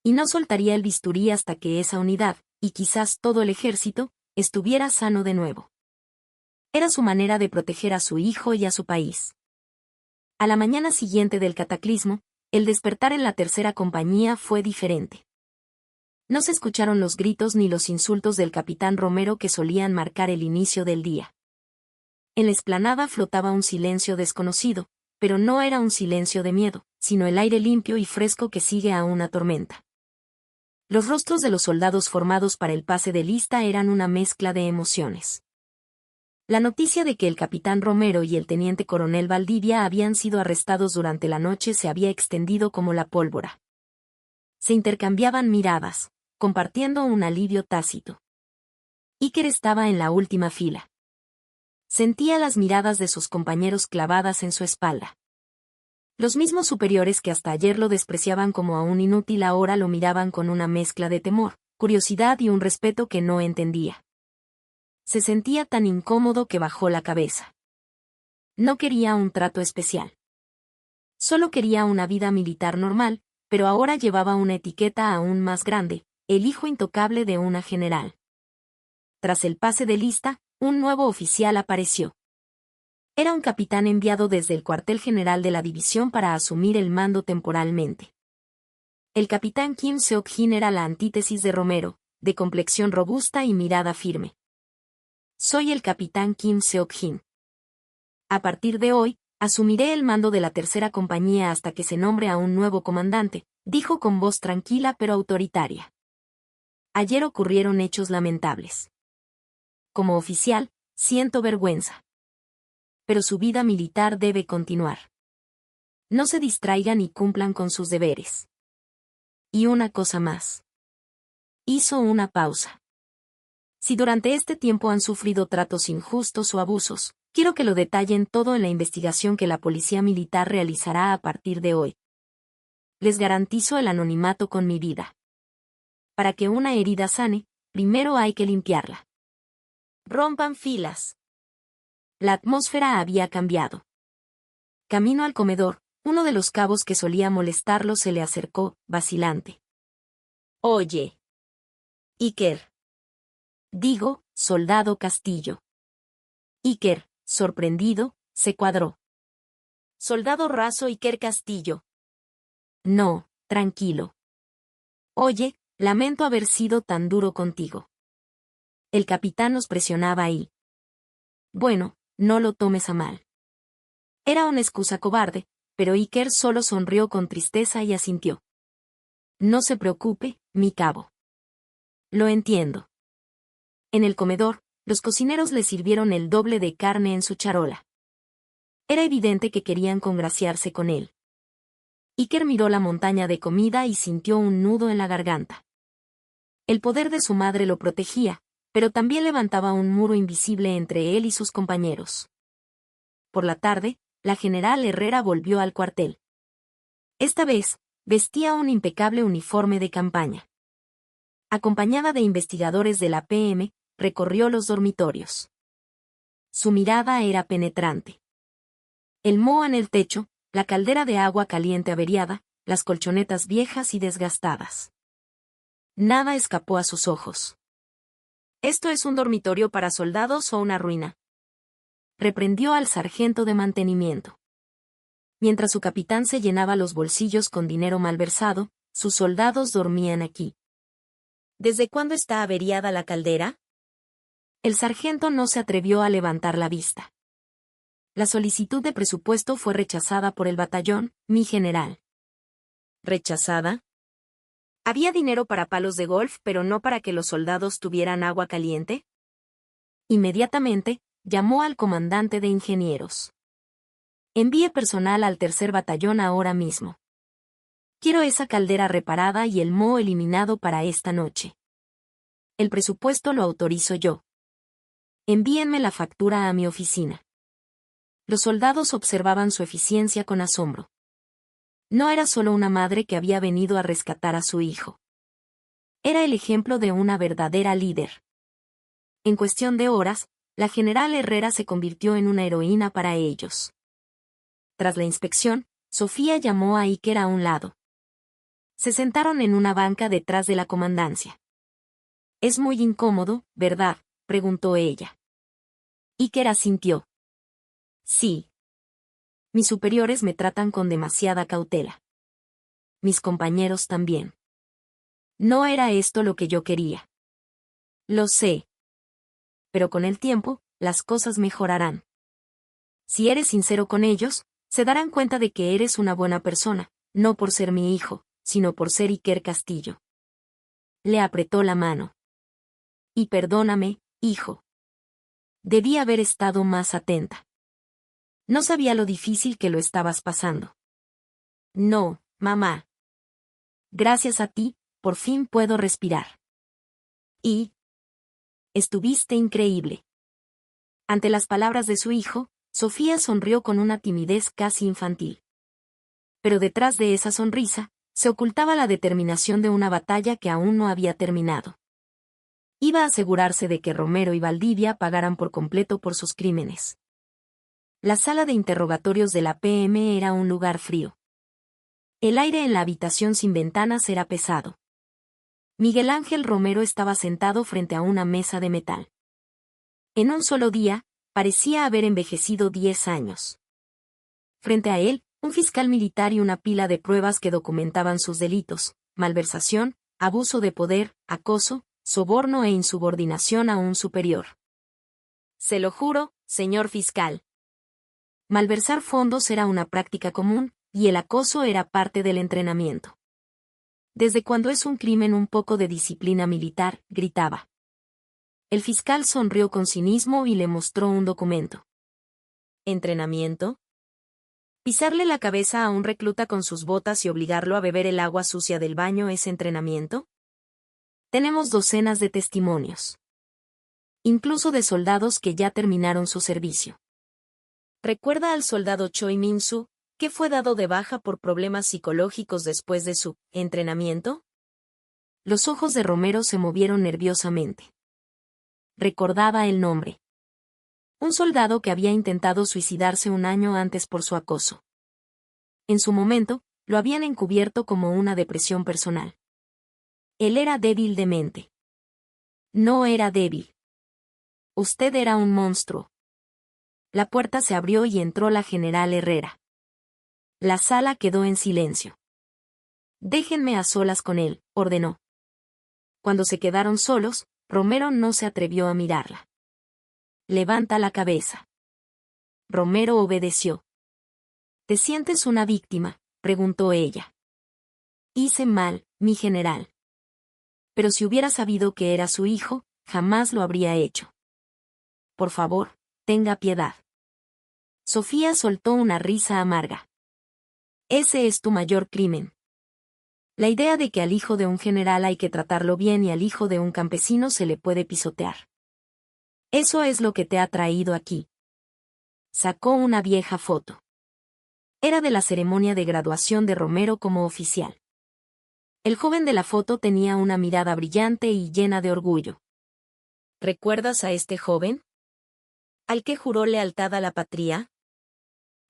Y no soltaría el bisturí hasta que esa unidad, y quizás todo el ejército, estuviera sano de nuevo. Era su manera de proteger a su hijo y a su país. A la mañana siguiente del cataclismo, el despertar en la tercera compañía fue diferente. No se escucharon los gritos ni los insultos del capitán Romero que solían marcar el inicio del día. En la explanada flotaba un silencio desconocido, pero no era un silencio de miedo, sino el aire limpio y fresco que sigue a una tormenta. Los rostros de los soldados formados para el pase de lista eran una mezcla de emociones. La noticia de que el capitán Romero y el teniente coronel Valdivia habían sido arrestados durante la noche se había extendido como la pólvora. Se intercambiaban miradas, compartiendo un alivio tácito. Iker estaba en la última fila. Sentía las miradas de sus compañeros clavadas en su espalda. Los mismos superiores que hasta ayer lo despreciaban como a un inútil ahora lo miraban con una mezcla de temor, curiosidad y un respeto que no entendía. Se sentía tan incómodo que bajó la cabeza. No quería un trato especial. Solo quería una vida militar normal, pero ahora llevaba una etiqueta aún más grande, el hijo intocable de una general. Tras el pase de lista, un nuevo oficial apareció. Era un capitán enviado desde el cuartel general de la división para asumir el mando temporalmente. El capitán Kim Seok-jin era la antítesis de Romero, de complexión robusta y mirada firme. Soy el capitán Kim Seok-jin. A partir de hoy, asumiré el mando de la tercera compañía hasta que se nombre a un nuevo comandante, dijo con voz tranquila pero autoritaria. Ayer ocurrieron hechos lamentables. Como oficial, siento vergüenza. Pero su vida militar debe continuar. No se distraigan y cumplan con sus deberes. Y una cosa más. Hizo una pausa. Si durante este tiempo han sufrido tratos injustos o abusos, quiero que lo detallen todo en la investigación que la policía militar realizará a partir de hoy. Les garantizo el anonimato con mi vida. Para que una herida sane, primero hay que limpiarla. Rompan filas. La atmósfera había cambiado. Camino al comedor, uno de los cabos que solía molestarlo se le acercó, vacilante. Oye. Iker. Digo, soldado Castillo. Iker, sorprendido, se cuadró. Soldado raso Iker Castillo. No, tranquilo. Oye, lamento haber sido tan duro contigo. El capitán nos presionaba ahí. Bueno, no lo tomes a mal. Era una excusa cobarde, pero Iker solo sonrió con tristeza y asintió. No se preocupe, mi cabo. Lo entiendo. En el comedor, los cocineros le sirvieron el doble de carne en su charola. Era evidente que querían congraciarse con él. Iker miró la montaña de comida y sintió un nudo en la garganta. El poder de su madre lo protegía, pero también levantaba un muro invisible entre él y sus compañeros. Por la tarde, la general Herrera volvió al cuartel. Esta vez, vestía un impecable uniforme de campaña. Acompañada de investigadores de la PM, recorrió los dormitorios. Su mirada era penetrante. El moho en el techo, la caldera de agua caliente averiada, las colchonetas viejas y desgastadas. Nada escapó a sus ojos. ¿Esto es un dormitorio para soldados o una ruina?, reprendió al sargento de mantenimiento. Mientras su capitán se llenaba los bolsillos con dinero malversado, sus soldados dormían aquí. ¿Desde cuándo está averiada la caldera? El sargento no se atrevió a levantar la vista. La solicitud de presupuesto fue rechazada por el batallón, mi general. ¿Rechazada? ¿Había dinero para palos de golf pero no para que los soldados tuvieran agua caliente? Inmediatamente, llamó al comandante de ingenieros. Envíe personal al tercer batallón ahora mismo. Quiero esa caldera reparada y el moho eliminado para esta noche. El presupuesto lo autorizo yo. Envíenme la factura a mi oficina. Los soldados observaban su eficiencia con asombro. No era solo una madre que había venido a rescatar a su hijo. Era el ejemplo de una verdadera líder. En cuestión de horas, la general Herrera se convirtió en una heroína para ellos. Tras la inspección, Sofía llamó a Iker a un lado. Se sentaron en una banca detrás de la comandancia. «Es muy incómodo, ¿verdad?», preguntó ella. Iker asintió. «Sí. Mis superiores me tratan con demasiada cautela. Mis compañeros también. No era esto lo que yo quería. Lo sé. Pero con el tiempo, las cosas mejorarán. Si eres sincero con ellos, se darán cuenta de que eres una buena persona, no por ser mi hijo, sino por ser Iker Castillo». Le apretó la mano. «Y perdóname, hijo. Debí haber estado más atenta. No sabía lo difícil que lo estabas pasando». «No, mamá. Gracias a ti, por fin puedo respirar». «Y estuviste increíble». Ante las palabras de su hijo, Sofía sonrió con una timidez casi infantil. Pero detrás de esa sonrisa, se ocultaba la determinación de una batalla que aún no había terminado. Iba a asegurarse de que Romero y Valdivia pagaran por completo por sus crímenes. La sala de interrogatorios de la PM era un lugar frío. El aire en la habitación sin ventanas era pesado. Miguel Ángel Romero estaba sentado frente a una mesa de metal. En un solo día, Parecía haber envejecido 10 años. Frente a él, un fiscal militar y una pila de pruebas que documentaban sus delitos: malversación, abuso de poder, acoso, soborno e insubordinación a un superior. Se lo juro, señor fiscal. Malversar fondos era una práctica común, y el acoso era parte del entrenamiento. ¿Desde cuándo es un crimen un poco de disciplina militar?, gritaba. El fiscal sonrió con cinismo y le mostró un documento. ¿Entrenamiento? ¿Pisarle la cabeza a un recluta con sus botas y obligarlo a beber el agua sucia del baño es entrenamiento? Tenemos docenas de testimonios. Incluso de soldados que ya terminaron su servicio. ¿Recuerda al soldado Choi Min-soo, que fue dado de baja por problemas psicológicos después de su entrenamiento? Los ojos de Romero se movieron nerviosamente. Recordaba el nombre. Un soldado que había intentado suicidarse un año antes por su acoso. En su momento, lo habían encubierto como una depresión personal. Él era débil de mente. No era débil. Usted era un monstruo. La puerta se abrió y entró la general Herrera. La sala quedó en silencio. Déjenme a solas con él, ordenó. Cuando se quedaron solos, Romero no se atrevió a mirarla. Levanta la cabeza. Romero obedeció. ¿Te sientes una víctima?, preguntó ella. Hice mal, mi general. Pero si hubiera sabido que era su hijo, jamás lo habría hecho. Por favor, tenga piedad. Sofía soltó una risa amarga. Ese es tu mayor crimen. La idea de que al hijo de un general hay que tratarlo bien y al hijo de un campesino se le puede pisotear. Eso es lo que te ha traído aquí. Sacó una vieja foto. Era de la ceremonia de graduación de Romero como oficial. El joven de la foto tenía una mirada brillante y llena de orgullo. ¿Recuerdas a este joven? ¿Al que juró lealtad a la patria?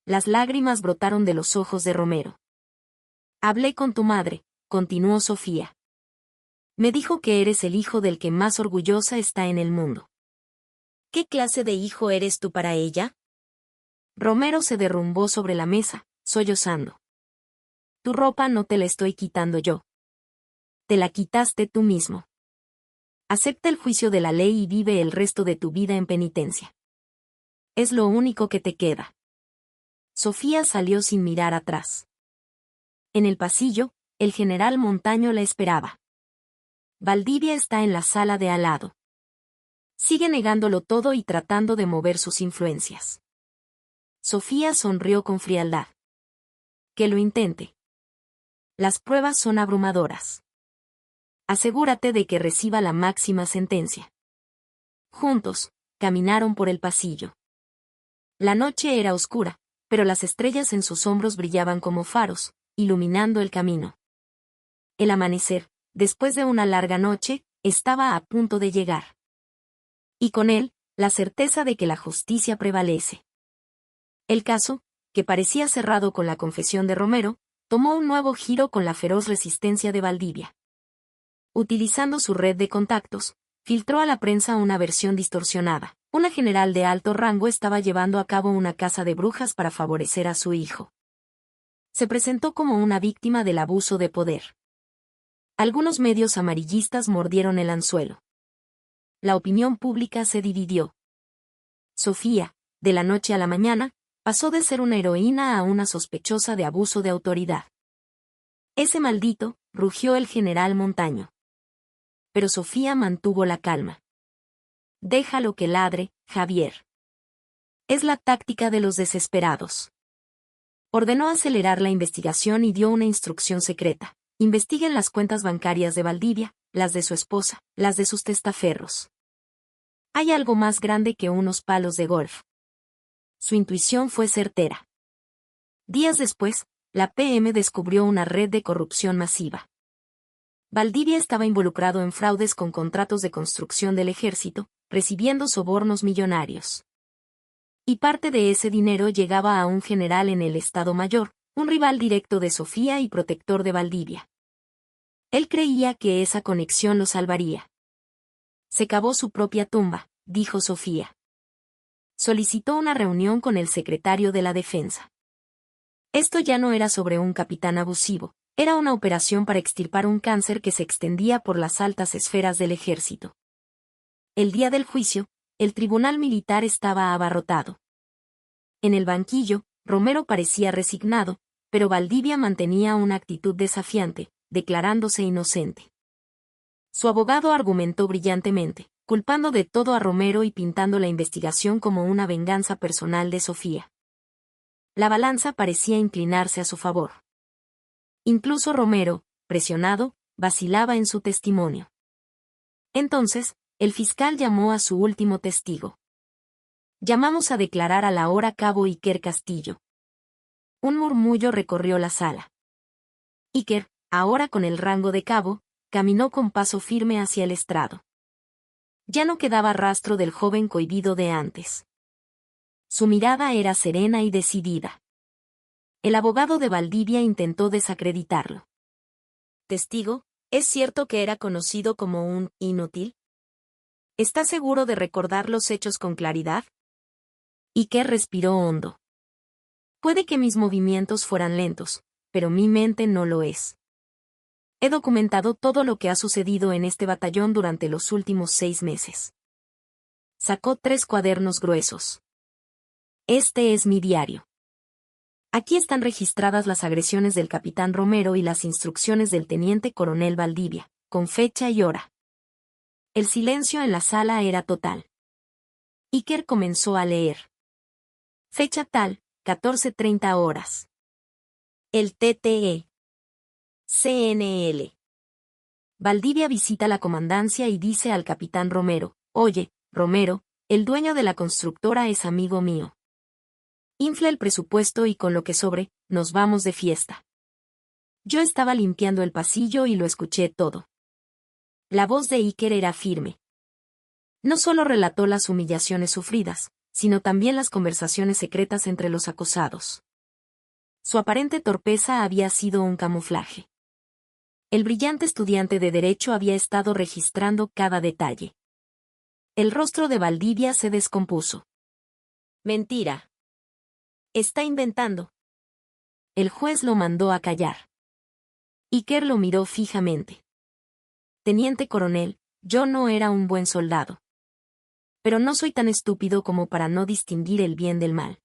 Las lágrimas brotaron de los ojos de Romero. Hablé con tu madre, continuó Sofía. Me dijo que eres el hijo del que más orgullosa está en el mundo. ¿Qué clase de hijo eres tú para ella? Romero se derrumbó sobre la mesa, sollozando. Tu ropa no te la estoy quitando yo. Te la quitaste tú mismo. Acepta el juicio de la ley y vive el resto de tu vida en penitencia. Es lo único que te queda. Sofía salió sin mirar atrás. En el pasillo, el general Montaño la esperaba. Valdivia está en la sala de al lado. Sigue negándolo todo y tratando de mover sus influencias. Sofía sonrió con frialdad. Que lo intente. Las pruebas son abrumadoras. Asegúrate de que reciba la máxima sentencia. Juntos, caminaron por el pasillo. La noche era oscura, pero las estrellas en sus hombros brillaban como faros, iluminando el camino. El amanecer, después de una larga noche, estaba a punto de llegar. Y con él, la certeza de que la justicia prevalece. El caso, que parecía cerrado con la confesión de Romero, tomó un nuevo giro con la feroz resistencia de Valdivia. Utilizando su red de contactos, filtró a la prensa una versión distorsionada. Una general de alto rango estaba llevando a cabo una caza de brujas para favorecer a su hijo. Se presentó como una víctima del abuso de poder. Algunos medios amarillistas mordieron el anzuelo. La opinión pública se dividió. Sofía, de la noche a la mañana, pasó de ser una heroína a una sospechosa de abuso de autoridad. Ese maldito, rugió el general Montaño. Pero Sofía mantuvo la calma. Déjalo que ladre, Javier. Es la táctica de los desesperados. Ordenó acelerar la investigación y dio una instrucción secreta. Investiguen las cuentas bancarias de Valdivia, las de su esposa, las de sus testaferros. Hay algo más grande que unos palos de golf. Su intuición fue certera. Días después, la PM descubrió una red de corrupción masiva. Valdivia estaba involucrado en fraudes con contratos de construcción del ejército, recibiendo sobornos millonarios. Y parte de ese dinero llegaba a un general en el Estado Mayor, un rival directo de Sofía y protector de Valdivia. Él creía que esa conexión lo salvaría. Se cavó su propia tumba, dijo Sofía. Solicitó una reunión con el secretario de la Defensa. Esto ya no era sobre un capitán abusivo, era una operación para extirpar un cáncer que se extendía por las altas esferas del ejército. El día del juicio, el tribunal militar estaba abarrotado. En el banquillo, Romero parecía resignado, pero Valdivia mantenía una actitud desafiante, declarándose inocente. Su abogado argumentó brillantemente, culpando de todo a Romero y pintando la investigación como una venganza personal de Sofía. La balanza parecía inclinarse a su favor. Incluso Romero, presionado, vacilaba en su testimonio. Entonces, el fiscal llamó a su último testigo. Llamamos a declarar a la hora cabo Iker Castillo. Un murmullo recorrió la sala. Iker, ahora con el rango de cabo, caminó con paso firme hacia el estrado. Ya no quedaba rastro del joven cohibido de antes. Su mirada era serena y decidida. El abogado de Valdivia intentó desacreditarlo. Testigo, ¿es cierto que era conocido como un inútil? ¿Está seguro de recordar los hechos con claridad? Iker respiró hondo. Puede que mis movimientos fueran lentos, pero mi mente no lo es. He documentado todo lo que ha sucedido en este batallón durante los últimos 6 meses. Sacó 3 cuadernos gruesos. Este es mi diario. Aquí están registradas las agresiones del capitán Romero y las instrucciones del teniente coronel Valdivia, con fecha y hora. El silencio en la sala era total. Iker comenzó a leer. Fecha tal, 14:30 horas. El TTE. CNL. Valdivia visita la comandancia y dice al capitán Romero, «Oye, Romero, el dueño de la constructora es amigo mío. Infla el presupuesto y con lo que sobre, nos vamos de fiesta». Yo estaba limpiando el pasillo y lo escuché todo. La voz de Iker era firme. No solo relató las humillaciones sufridas, sino también las conversaciones secretas entre los acosados. Su aparente torpeza había sido un camuflaje. El brillante estudiante de Derecho había estado registrando cada detalle. El rostro de Valdivia se descompuso. Mentira. Está inventando. El juez lo mandó a callar. Iker lo miró fijamente. Teniente coronel, yo no era un buen soldado. Pero no soy tan estúpido como para no distinguir el bien del mal.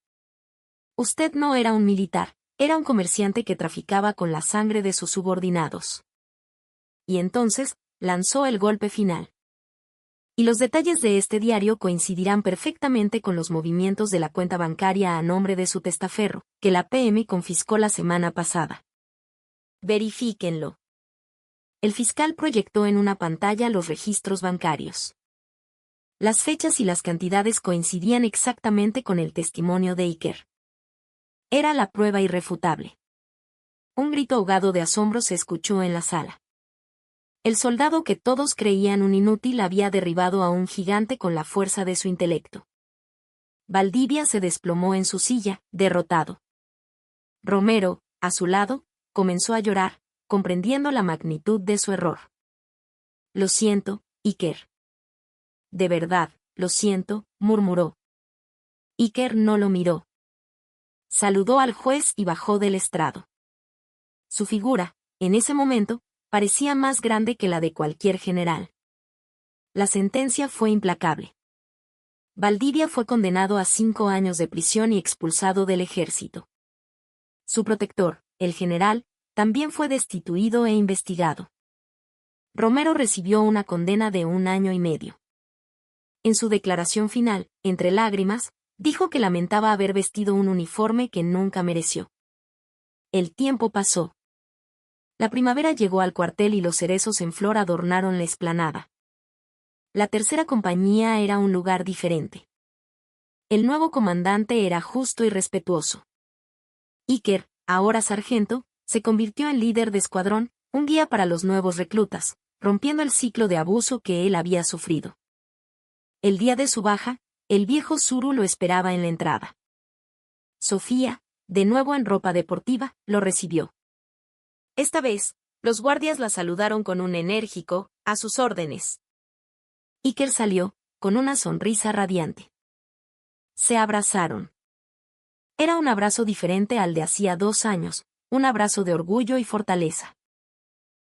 Usted no era un militar, era un comerciante que traficaba con la sangre de sus subordinados. Y entonces, lanzó el golpe final. Y los detalles de este diario coincidirán perfectamente con los movimientos de la cuenta bancaria a nombre de su testaferro, que la PM confiscó la semana pasada. Verifíquenlo. El fiscal proyectó en una pantalla los registros bancarios. Las fechas y las cantidades coincidían exactamente con el testimonio de Iker. Era la prueba irrefutable. Un grito ahogado de asombro se escuchó en la sala. El soldado que todos creían un inútil había derribado a un gigante con la fuerza de su intelecto. Valdivia se desplomó en su silla, derrotado. Romero, a su lado, comenzó a llorar, comprendiendo la magnitud de su error. Lo siento, Iker. De verdad, lo siento, murmuró. Iker no lo miró. Saludó al juez y bajó del estrado. Su figura, en ese momento, parecía más grande que la de cualquier general. La sentencia fue implacable. Valdivia fue condenado a 5 años de prisión y expulsado del ejército. Su protector, el general, también fue destituido e investigado. Romero recibió una condena de 1 año y medio. En su declaración final, entre lágrimas, dijo que lamentaba haber vestido un uniforme que nunca mereció. El tiempo pasó. La primavera llegó al cuartel y los cerezos en flor adornaron la explanada. La tercera compañía era un lugar diferente. El nuevo comandante era justo y respetuoso. Iker, ahora sargento, se convirtió en líder de escuadrón, un guía para los nuevos reclutas, rompiendo el ciclo de abuso que él había sufrido. El día de su baja, el viejo Zuru lo esperaba en la entrada. Sofía, de nuevo en ropa deportiva, lo recibió. Esta vez, los guardias la saludaron con un enérgico, «a sus órdenes». Iker salió, con una sonrisa radiante. Se abrazaron. Era un abrazo diferente al de hacía 2 años, un abrazo de orgullo y fortaleza.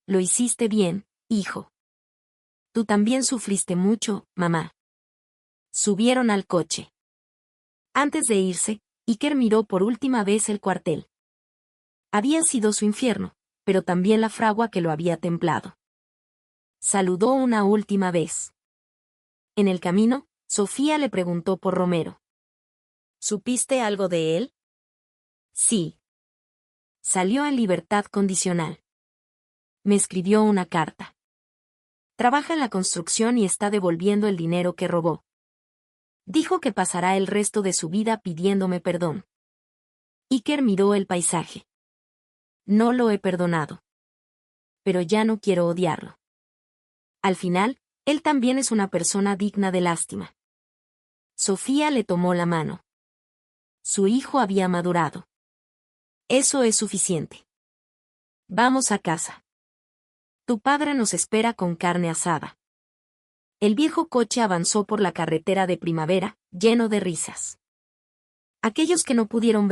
Lo hiciste bien, hijo. Tú también sufriste mucho, mamá. Subieron al coche. Antes de irse, Iker miró por última vez el cuartel. Había sido su infierno, pero también la fragua que lo había templado. Saludó una última vez. En el camino, Sofía le preguntó por Romero. ¿Supiste algo de él? Sí. Salió en libertad condicional. Me escribió una carta. Trabaja en la construcción y está devolviendo el dinero que robó. Dijo que pasará el resto de su vida pidiéndome perdón. Iker miró el paisaje. No lo he perdonado. Pero ya no quiero odiarlo. Al final, él también es una persona digna de lástima. Sofía le tomó la mano. Su hijo había madurado. Eso es suficiente. Vamos a casa. Tu padre nos espera con carne asada. El viejo coche avanzó por la carretera de primavera, lleno de risas. Aquellos que no pudieron ver